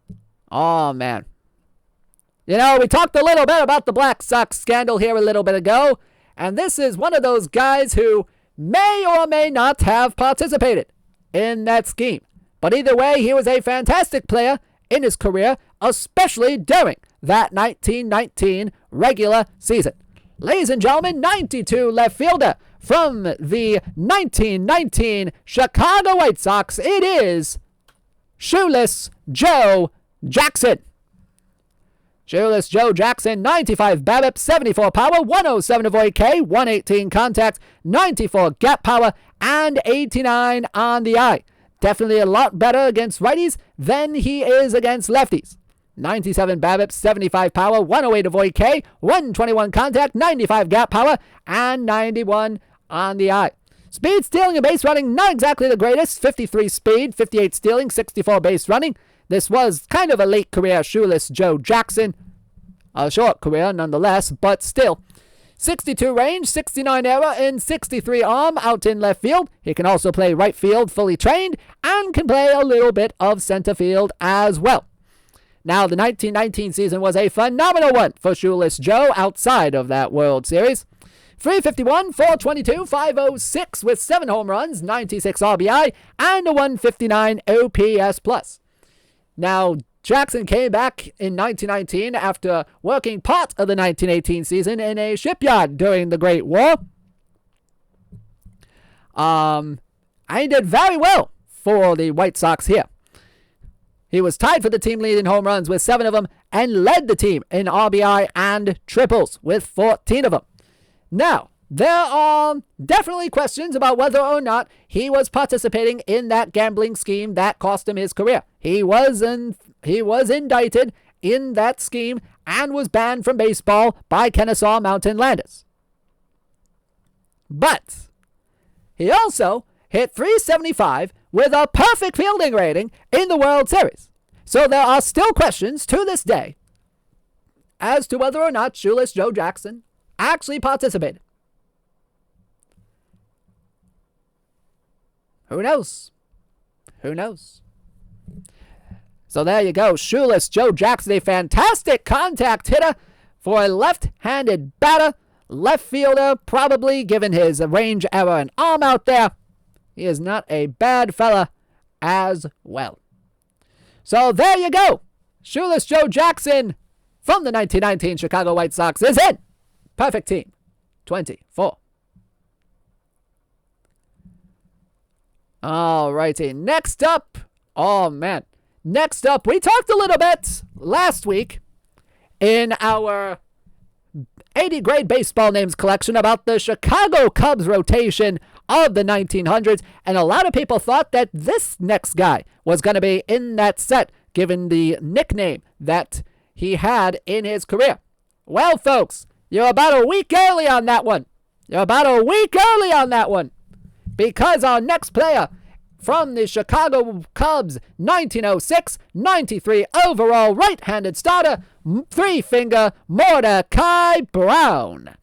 You know, we talked a little bit about the Black Sox scandal here a little bit ago. And this is one of those guys who may or may not have participated in that scheme. But either way, he was a fantastic player in his career, especially during that 1919 regular season. Ladies and gentlemen, 92 left fielder from the 1919 Chicago White Sox, it is Shoeless Joe Jackson. Shoeless Joe Jackson, 95 BABIP, 74 power, 107 avoid K, 118 contact, 94 gap power, and 89 on the eye. Definitely a lot better against righties than he is against lefties. 97 BABIP, 75 power, 108 avoid K, 121 contact, 95 gap power, and 91 on the eye. Speed, stealing, and base running, not exactly the greatest. 53 speed, 58 stealing, 64 base running. This was kind of a late career Shoeless Joe Jackson. A short career nonetheless, but still. 62 range, 69 error, and 63 arm out in left field. He can also play right field, fully trained, and can play a little bit of center field as well. Now, the 1919 season was a phenomenal one for Shoeless Joe outside of that World Series. 351, 422, 506 with 7 home runs, 96 RBI, and a 159 OPS+. Now, Jackson came back in 1919 after working part of the 1918 season in a shipyard during the Great War. And he did very well for the White Sox here. He was tied for the team lead in home runs with 7 of them and led the team in RBI and triples with 14 of them. Now, there are definitely questions about whether or not he was participating in that gambling scheme that cost him his career. He was indicted in that scheme and was banned from baseball by Kennesaw Mountain Landis. But he also hit .375 with a perfect fielding rating in the World Series. So there are still questions to this day as to whether or not Shoeless Joe Jackson actually participated. Who knows? Who knows? So there you go. Shoeless Joe Jackson, a fantastic contact hitter for a left-handed batter. Left fielder, probably, given his range, error, and arm out there. He is not a bad fella as well. So there you go. Shoeless Joe Jackson from the 1919 Chicago White Sox is in. Perfect team. 24. All righty. Next up. Oh, man. Next up, we talked a little bit last week in our 80 grade baseball names collection about the Chicago Cubs rotation of the 1900s, and a lot of people thought that this next guy was going to be in that set, given the nickname that he had in his career. Well, folks, you're about a week early on that one. Because our next player from the Chicago Cubs 1906-93 overall right-handed starter, three-finger Mordecai Brown.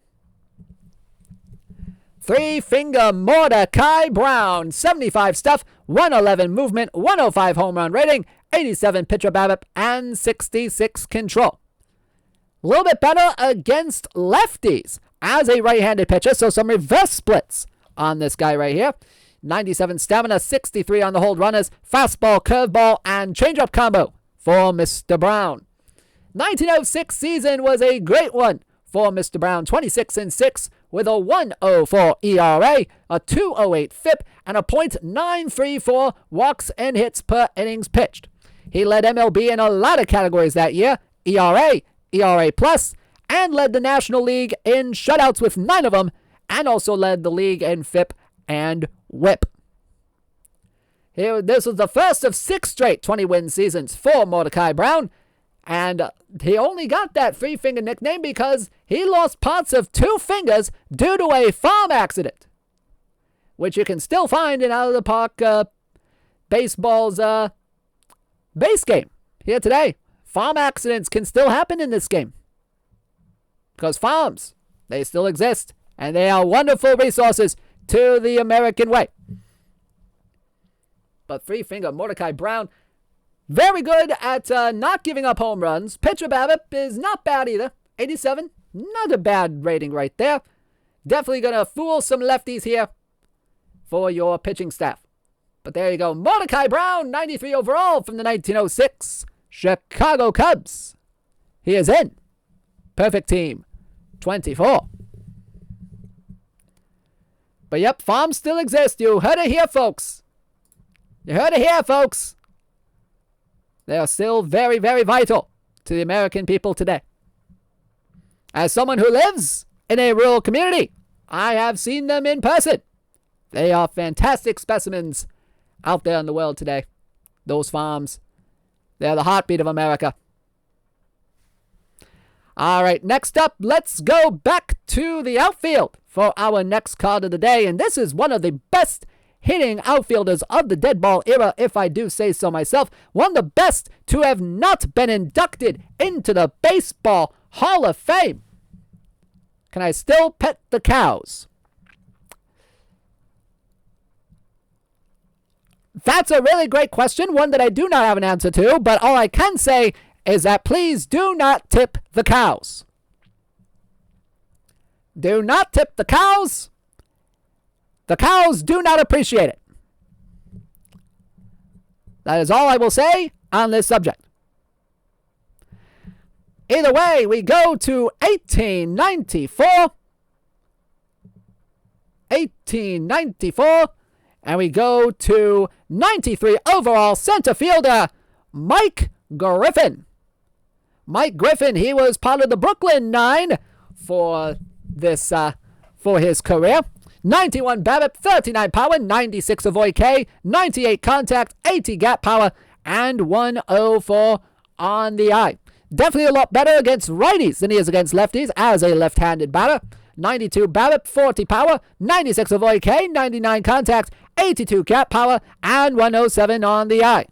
75 stuff, 111 movement, 105 home run rating, 87 pitcher BABIP, and 66 control. A little bit better against lefties as a right-handed pitcher, so some reverse splits on this guy right here. 97 stamina, 63 on the hold runners, fastball, curveball, and changeup combo for Mr. Brown. 1906 season was a great one for Mr. Brown. 26-6 with a 1.04 ERA, a 2.08 FIP, and a .934 walks and hits per innings pitched. He led MLB in a lot of categories that year, ERA, ERA+, and led the National League in shutouts with 9 of them, and also led the league in FIP and WHIP. This was the first of 6 straight 20-win seasons for Mordecai Brown, and he only got that three-finger nickname because he lost parts of 2 fingers due to a farm accident, which you can still find in out-of-the-park baseball's base game here today. Farm accidents can still happen in this game because farms, they still exist, and they are wonderful resources to the American way. But three-finger Mordecai Brown, very good at not giving up home runs. Pitcher BABIP is not bad either. 87, not a bad rating right there. Definitely going to fool some lefties here for your pitching staff. But there you go. Mordecai Brown, 93 overall from the 1906 Chicago Cubs. He is in. Perfect team. 24. But yep, farms still exist. You heard it here, folks. You heard it here, folks. They are still very, very vital to the American people today. As someone who lives in a rural community, I have seen them in person. They are fantastic specimens out there in the world today. Those farms. They're the heartbeat of America. All right, next up, let's go back to the outfield for our next card of the day. And this is one of the best hitting outfielders of the Deadball era, if I do say so myself. One of the best to have not been inducted into the Baseball Hall of Fame. Can I still pet the cows? That's a really great question, one that I do not have an answer to, but all I can say is that please do not tip the cows. Do not tip the cows. The cows do not appreciate it. That is all I will say on this subject. Either way, we go to 1894. 1894. And we go to 93 overall center fielder, Mike Griffin. Mike Griffin, he was part of the Brooklyn Nine for his career. 91 BABIP, 39 power, 96 avoid K, 98 contact, 80 gap power, and 104 on the eye. Definitely a lot better against righties than he is against lefties as a left-handed batter. 92 BABIP, 40 power, 96 avoid K, 99 contact, 82 gap power, and 107 on the eye.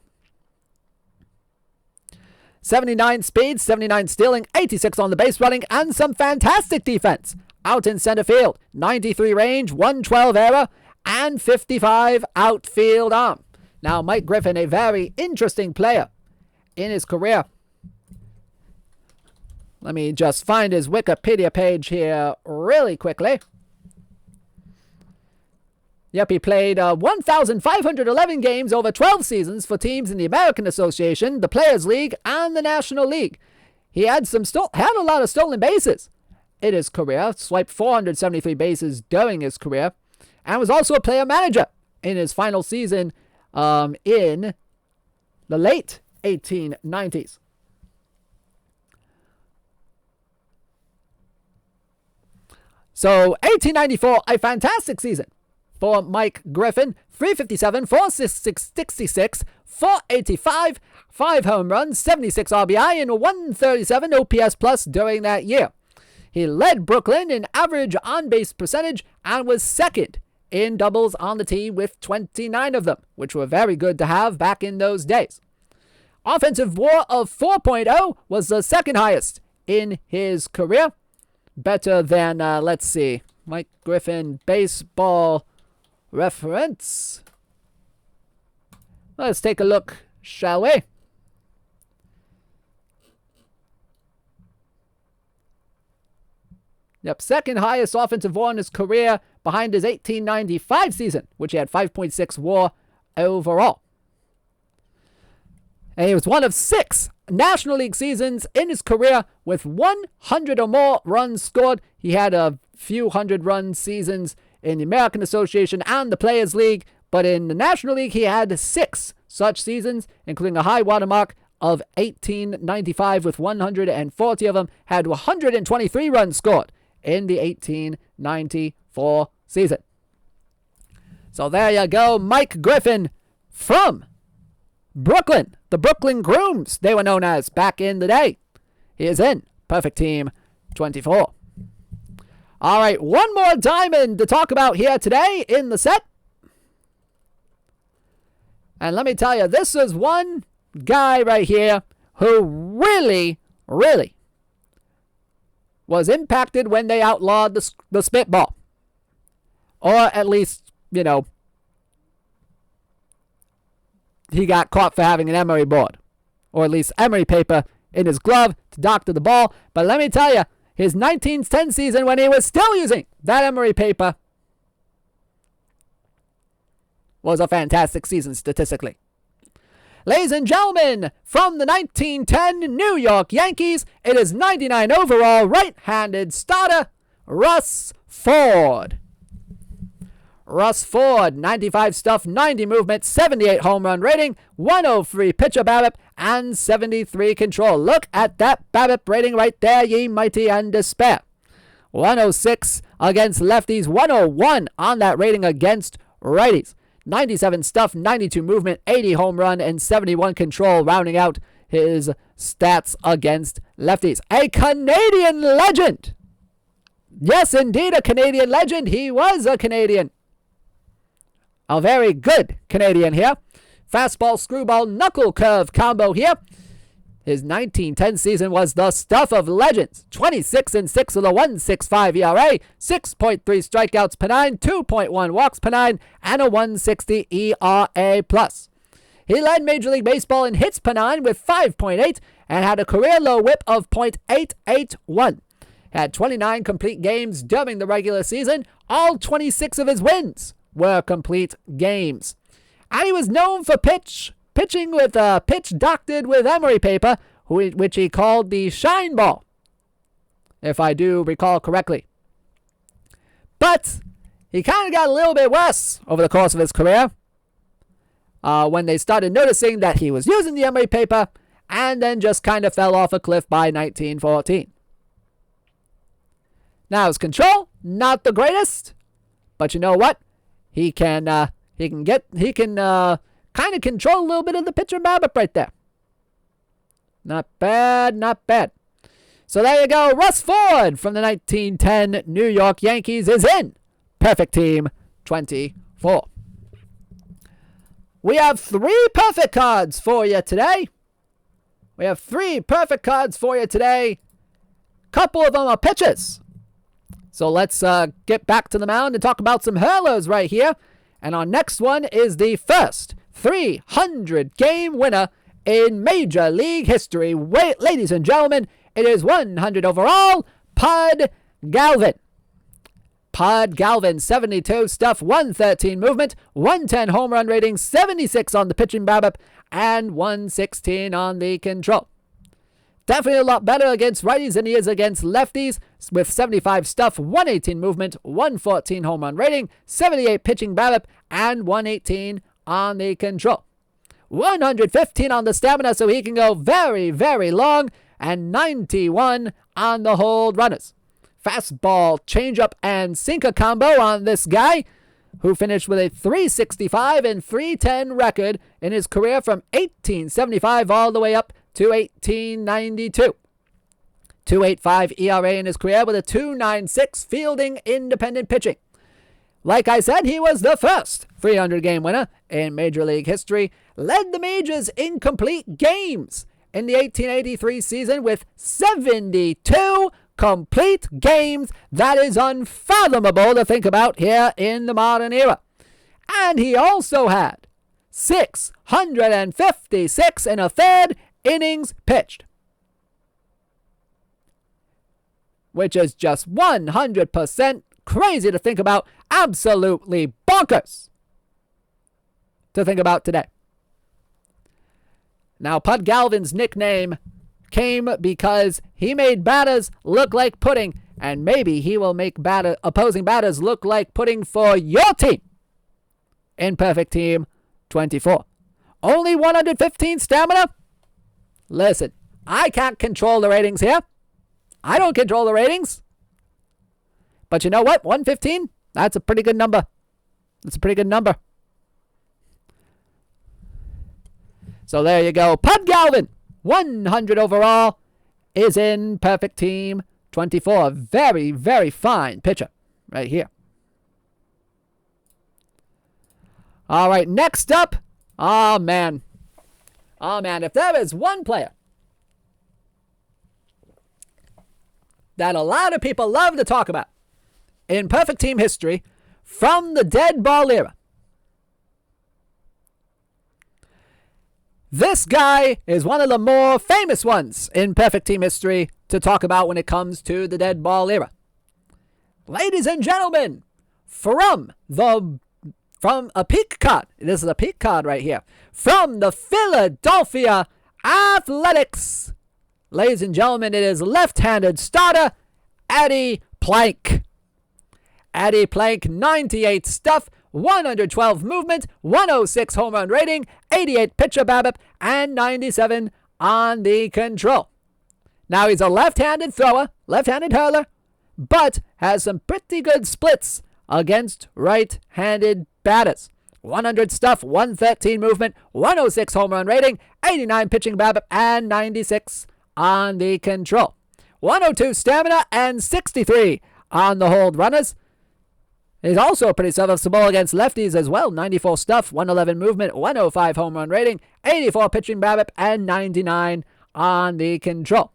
79 speed, 79 stealing, 86 on the base running, and some fantastic defense. Out in center field, 93 range, 112 error, and 55 outfield arm. Now, Mike Griffin, a very interesting player in his career. Let me just find his Wikipedia page here really quickly. Yep, he played 1,511 games over 12 seasons for teams in the American Association, the Players League, and the National League. He had a lot of stolen bases in his career, swiped 473 bases during his career, and was also a player manager in his final season in the late 1890s. So, 1894, a fantastic season for Mike Griffin. 357, 466, 485, 5 home runs, 76 RBI, and 137 OPS plus during that year. He led Brooklyn in average on-base percentage and was second in doubles on the team with 29 of them, which were very good to have back in those days. Offensive WAR of 4.0 was the second highest in his career. Better than, let's see, Mike Griffin baseball reference. Let's take a look, shall we? Yep, second highest offensive WAR in his career behind his 1895 season, which he had 5.6 WAR overall. And he was one of 6 National League seasons in his career with 100 or more runs scored. He had a few hundred-run seasons in the American Association and the Players League, but in the National League he had 6 such seasons, including a high watermark of 1895 with 140 of them, had 123 runs scored in the 1894 season. So there you go, Mike Griffin from Brooklyn, the Brooklyn Grooms, they were known as back in the day. He is in Perfect Team 24. All right, one more diamond to talk about here today in the set. And let me tell you, this is one guy right here who really, really was impacted when they outlawed the spitball. Or at least, you know, he got caught for having an emery board. Or at least emery paper in his glove to doctor the ball. But let me tell you, his 1910 season when he was still using that emery paper was a fantastic season statistically. Ladies and gentlemen, from the 1910 New York Yankees, it is 99 overall right-handed starter, Russ Ford. Russ Ford, 95 stuff, 90 movement, 78 home run rating, 103 pitcher BABIP, and 73 control. Look at that BABIP rating right there, ye mighty and despair. 106 against lefties, 101 on that rating against righties. 97 stuff, 92 movement, 80 home run, and 71 control, rounding out his stats against lefties. A Canadian legend! Yes, indeed, a Canadian legend. He was a Canadian. A very good Canadian here. Fastball, screwball, knuckle curve combo here. His 1910 season was the stuff of legends. 26-6 with a 1.65 ERA, 6.3 strikeouts per 9, 2.1 walks per 9, and a 1.60 ERA+. He led Major League Baseball in hits per 9 with 5.8 and had a career low whip of .881. Had 29 complete games during the regular season. All 26 of his wins were complete games. And he was known for pitching with a pitch doctored with emery paper, which he called the shine ball, if I do recall correctly. But he kind of got a little bit worse over the course of his career when they started noticing that he was using the emery paper, and then just kind of fell off a cliff by 1914. Now his control, not the greatest, but you know what? He can kind of control a little bit of the pitcher BABIP right there. Not bad, not bad. So there you go. Russ Ford from the 1910 New York Yankees is in Perfect Team 24. We have 3 perfect cards for you today. Couple of them are pitchers. So let's get back to the mound and talk about some hurlers right here. And our next one is the first 300-game winner in Major League history. Wait, ladies and gentlemen, it is 100 overall, Pud Galvin. Pud Galvin, 72 stuff, 113 movement, 110 home run rating, 76 on the pitching BABIP, and 116 on the control. Definitely a lot better against righties than he is against lefties, with 75 stuff, 118 movement, 114 home run rating, 78 pitching BABIP, and 118 on the control. 115 on the stamina, so he can go very, very long, and 91 on the hold runners. Fastball, changeup, and sinker combo on this guy, who finished with a 365 and 310 record in his career from 1875 all the way up to 1892. 2.85 ERA in his career with a 2.96 fielding independent pitching. Like I said, he was the first 300-game winner in Major League history. Led the majors in complete games in the 1883 season with 72 complete games. That is unfathomable to think about here in the modern era. And he also had 656 and a third innings pitched, which is just 100% crazy to think about. Absolutely bonkers to think about today. Now, Pud Galvin's nickname came because he made batters look like pudding, and maybe he will make opposing batters look like pudding for your team in Perfect Team 24. Only 115 stamina? Listen, I can't control the ratings here. I don't control the ratings. But you know what? 115? That's a pretty good number. So there you go. Pud Galvin, 100 overall, is in Perfect Team 24. Very, very fine pitcher right here. All right, next up. Oh, man. If there is one player that a lot of people love to talk about in Perfect Team history from the Deadball era, this guy is one of the more famous ones in Perfect Team history to talk about when it comes to the Deadball era. Ladies and gentlemen, from a peak card, this is a peak card right here, from the Philadelphia Athletics. Ladies and gentlemen, it is left-handed starter, Eddie Plank. Eddie Plank, 98 stuff, 112 movement, 106 home run rating, 88 pitcher BABIP, and 97 on the control. Now he's a left-handed thrower, left-handed hurler, but has some pretty good splits against right-handed batters. 100 stuff, 113 movement, 106 home run rating, 89 pitching BABIP, and 96 on the control. 102 stamina and 63 on the hold runners. He's also pretty serviceable against lefties as well. 94 stuff, 111 movement, 105 home run rating, 84 pitching BABIP, and 99 on the control.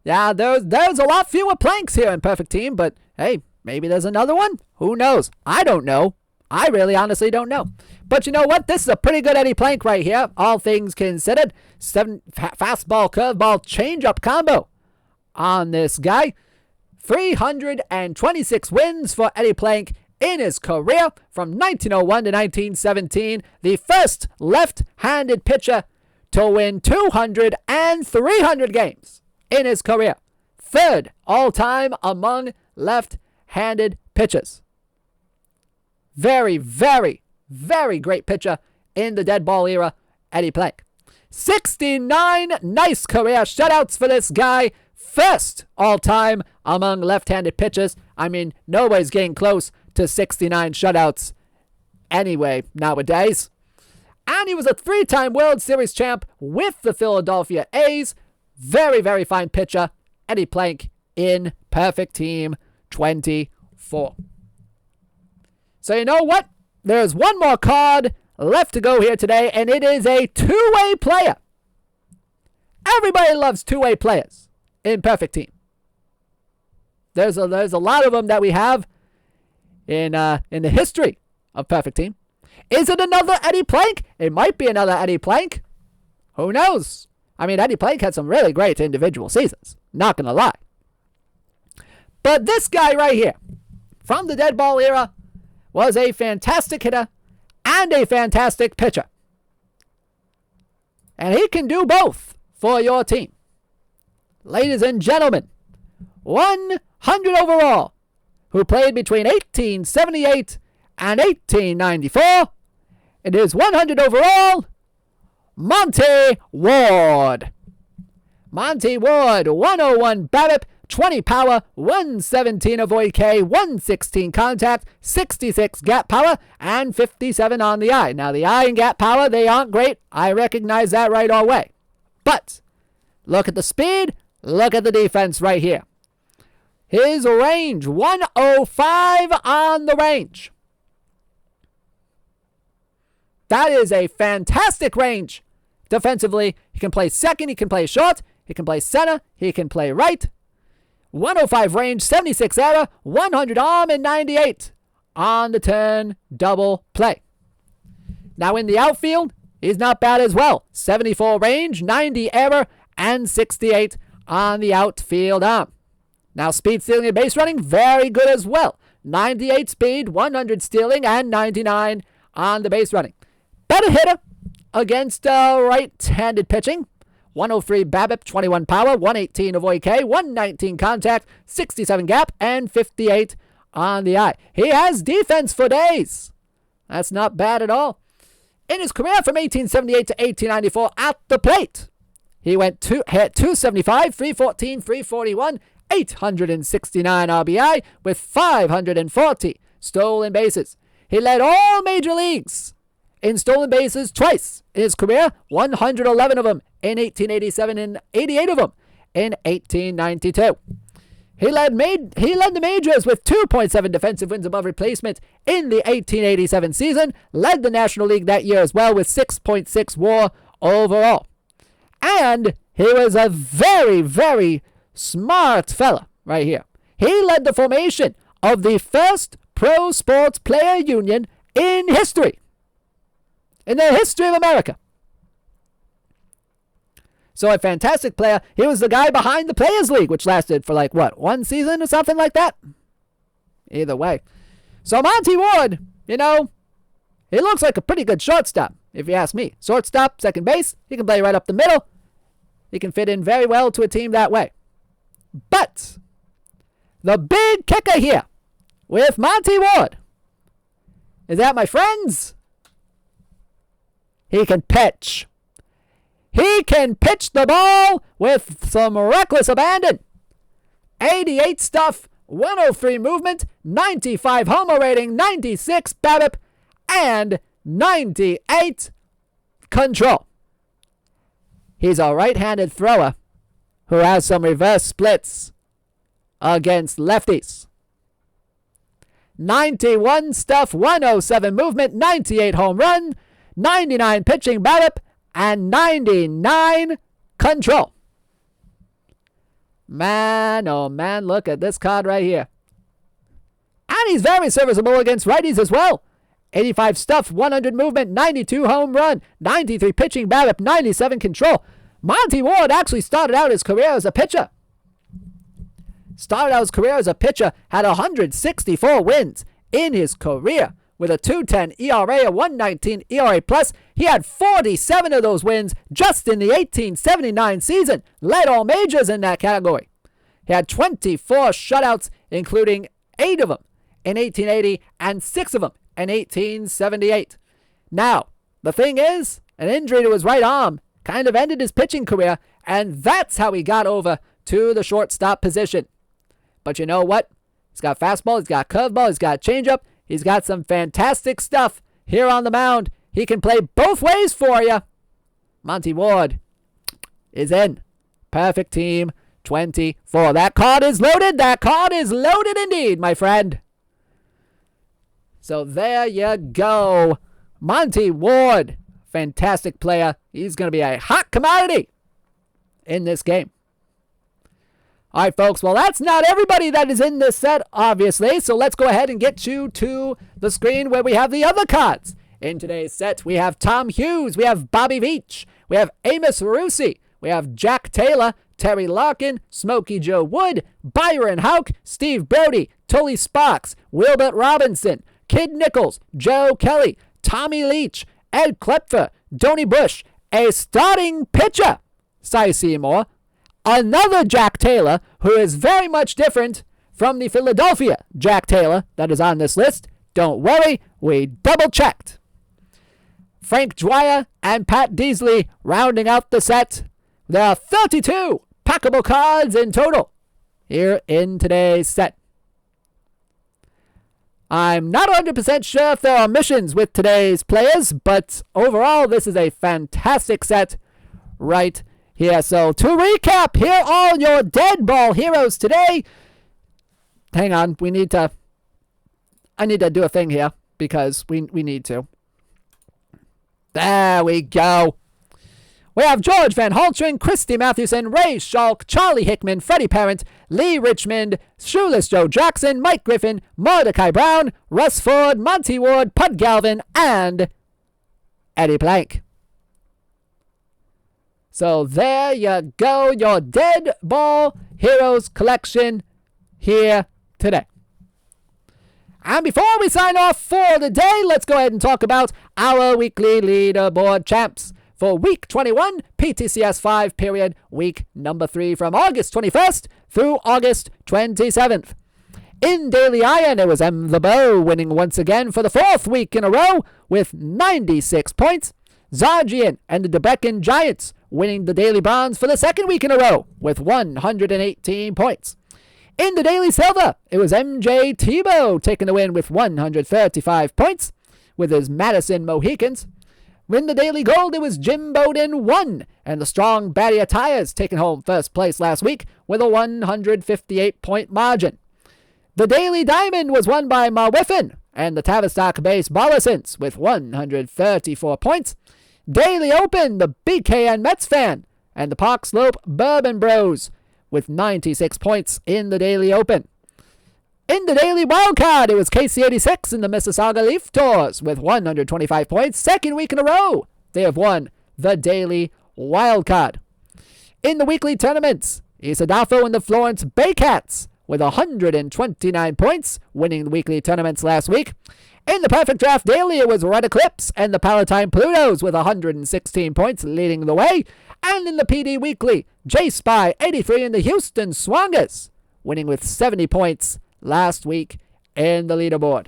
Yeah, there's a lot fewer Planks here in Perfect Team, but hey, maybe there's another one? Who knows? I don't know. I really honestly don't know. But you know what? This is a pretty good Eddie Plank right here, all things considered. Fastball, curveball, changeup combo on this guy. 326 wins for Eddie Plank in his career from 1901 to 1917. The first left-handed pitcher to win 200 and 300 games in his career. Third all-time among left-handed pitchers. Very, very, very great pitcher in the dead ball era, Eddie Plank. 69 nice career shutouts for this guy. First all-time among left-handed pitchers. I mean, nobody's getting close to 69 shutouts anyway nowadays. And he was a 3-time World Series champ with the Philadelphia A's. Very, very fine pitcher, Eddie Plank in Perfect Team 24. So you know what? There's one more card left to go here today, and it is a two-way player. Everybody loves two-way players in Perfect Team. There's a lot of them that we have in the history of Perfect Team. Is it another Eddie Plank? It might be another Eddie Plank. Who knows? I mean, Eddie Plank had some really great individual seasons. Not going to lie. But this guy right here, from the dead ball era, was a fantastic hitter and a fantastic pitcher. And he can do both for your team. Ladies and gentlemen, 100 overall, who played between 1878 and 1894. It is 100 overall, Monty Ward. Monty Ward, 101 BABIP, 20 power, 117 avoid K, 116 contact, 66 gap power, and 57 on the eye. Now, the eye and gap power, they aren't great. I recognize that right away. But look at the speed. Look at the defense right here. His range, 105 on the range. That is a fantastic range. Defensively, he can play second, he can play short, he can play center, he can play right. 105 range, 76 error, 100 arm, and 98 on the turn double play. Now in the outfield, he's not bad as well. 74 range, 90 error, and 68 on the outfield arm. Now speed, stealing, and base running, very good as well. 98 speed, 100 stealing, and 99 on the base running. Better hitter against right-handed pitching. 103 BABIP, 21 power, 118 avoid K, 119 contact, 67 gap, and 58 on the eye. He has defense for days. That's not bad at all. In his career from 1878 to 1894 at the plate, he hit 275, 314, 341, 869 RBI with 540 stolen bases. He led all major leagues in stolen bases twice in his career, 111 of them in 1887 and 88 of them in 1892. He led the majors with 2.7 defensive wins above replacement in the 1887 season, led the National League that year as well with 6.6 WAR overall. And he was a very, very smart fella right here. He led the formation of the first pro sports player union in history. In the history of America. So a fantastic player. He was the guy behind the Players League, which lasted for one season or something like that? Either way. So Monty Ward, he looks like a pretty good shortstop, if you ask me. Shortstop, second base, he can play right up the middle. He can fit in very well to a team that way. But the big kicker here with Monty Ward is that, my friends, he can pitch. He can pitch the ball with some reckless abandon. 88 stuff, 103 movement, 95 homer rating, 96 BABIP, and 98 control. He's a right-handed thrower who has some reverse splits against lefties. 91 stuff, 107 movement, 98 home run, 99 pitching BABIP, and 99 control. Man, oh man, look at this card right here. And he's very serviceable against righties as well. 85 stuff, 100 movement, 92 home run, 93 pitching BABIP, 97 control. Monty Ward actually started out his career as a pitcher. Had 164 wins in his career with a 2.10 ERA, a 1.19 ERA plus. He had 47 of those wins just in the 1879 season. Led all majors in that category. He had 24 shutouts including 8 of them in 1880 and 6 of them in 1878. Now, the thing is, an injury to his right arm kind of ended his pitching career, and that's how he got over to the shortstop position. But you know what? He's got fastball, he's got curveball, he's got changeup, he's got some fantastic stuff here on the mound. He can play both ways for you. Monty Ward is in. Perfect team 24. That card is loaded. That card is loaded indeed, my friend. So there you go. Monty Ward, fantastic player. He's going to be a hot commodity in this game. All right, folks. Well, that's not everybody that is in this set, obviously. So let's go ahead and get you to the screen where we have the other cards. In today's set, we have Tom Hughes, we have Bobby Veach, we have Amos Russi, we have Jack Taylor, Terry Larkin, Smokey Joe Wood, Byron Houck, Steve Brody, Tully Sparks, Wilbert Robinson, Kid Nichols, Joe Kelly, Tommy Leach, Ed Klepfer, Donnie Bush, a starting pitcher, Cy Seymour, another Jack Taylor, who is very much different from the Philadelphia Jack Taylor that is on this list. Don't worry, we double-checked. Frank Dwyer and Pat Deasley rounding out the set. There are 32 packable cards in total here in today's set. I'm not 100% sure if there are missions with today's players, but overall this is a fantastic set right here. So to recap, here are your Deadball heroes today. Hang on, I need to do a thing here because we need to. There we go. We have George Van Haltren, Christy Mathewson, Ray Schalk, Charlie Hickman, Freddie Parent, Lee Richmond, Shoeless Joe Jackson, Mike Griffin, Mordecai Brown, Russ Ford, Monty Ward, Pud Galvin, and Eddie Plank. So there you go, your Deadball Heroes collection here today. And before we sign off for the day, let's go ahead and talk about our weekly leaderboard champs. For week 21, PTCS 5 period, week number 3 from August 21st through August 27th. In Daily Iron, it was M. The Bow winning once again for the 4th week in a row with 96 points. Zargian and the Debecan Giants winning the Daily Bronze for the 2nd week in a row with 118 points. In the Daily Silver, it was MJ Tebow taking the win with 135 points with his Madison Mohicans. In the Daily Gold, it was Jim Bowden 1, and the Strong Barrier Tires taking home first place last week with a 158-point margin. The Daily Diamond was won by Marwiffin and the Tavistock Base Bollisons with 134 points. Daily Open, the BKN Mets fan and the Park Slope Bourbon Bros with 96 points in the Daily Open. In the Daily Wildcard, it was KC86 and the Mississauga Leaf Tours with 125 points. 2nd week in a row, they have won the Daily Wildcard. In the weekly tournaments, Isadafo and the Florence Baycats with 129 points, winning the weekly tournaments last week. In the Perfect Draft Daily, it was Red Eclipse and the Palatine Plutos with 116 points, leading the way. And in the PD Weekly, J-Spy 83 and the Houston Swangers, winning with 70 points last week in the leaderboard.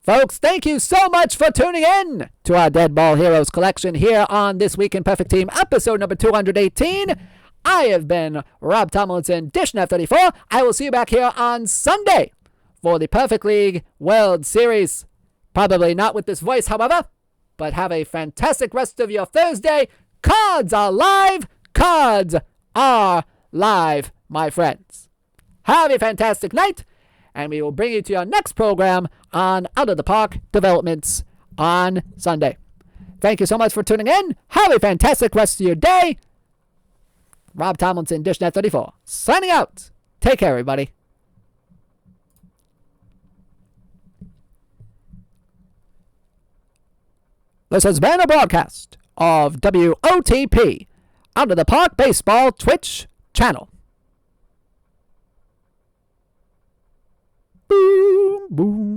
Folks, thank you so much for tuning in to our Deadball Heroes collection here on This Week in Perfect Team, episode number 218. I have been Rob Tomlinson, DishNet34. I will see you back here on Sunday for the Perfect League World Series. Probably not with this voice, however, but have a fantastic rest of your Thursday. Cards are live. Cards are live, my friends. Have a fantastic night, and we will bring you to your next program on Out of the Park developments on Sunday. Thank you so much for tuning in. Have a fantastic rest of your day. Rob Tomlinson, DishNet34, signing out. Take care, everybody. This has been a broadcast of WOTP, Out of the Park Baseball Twitch channel. Boom, boom.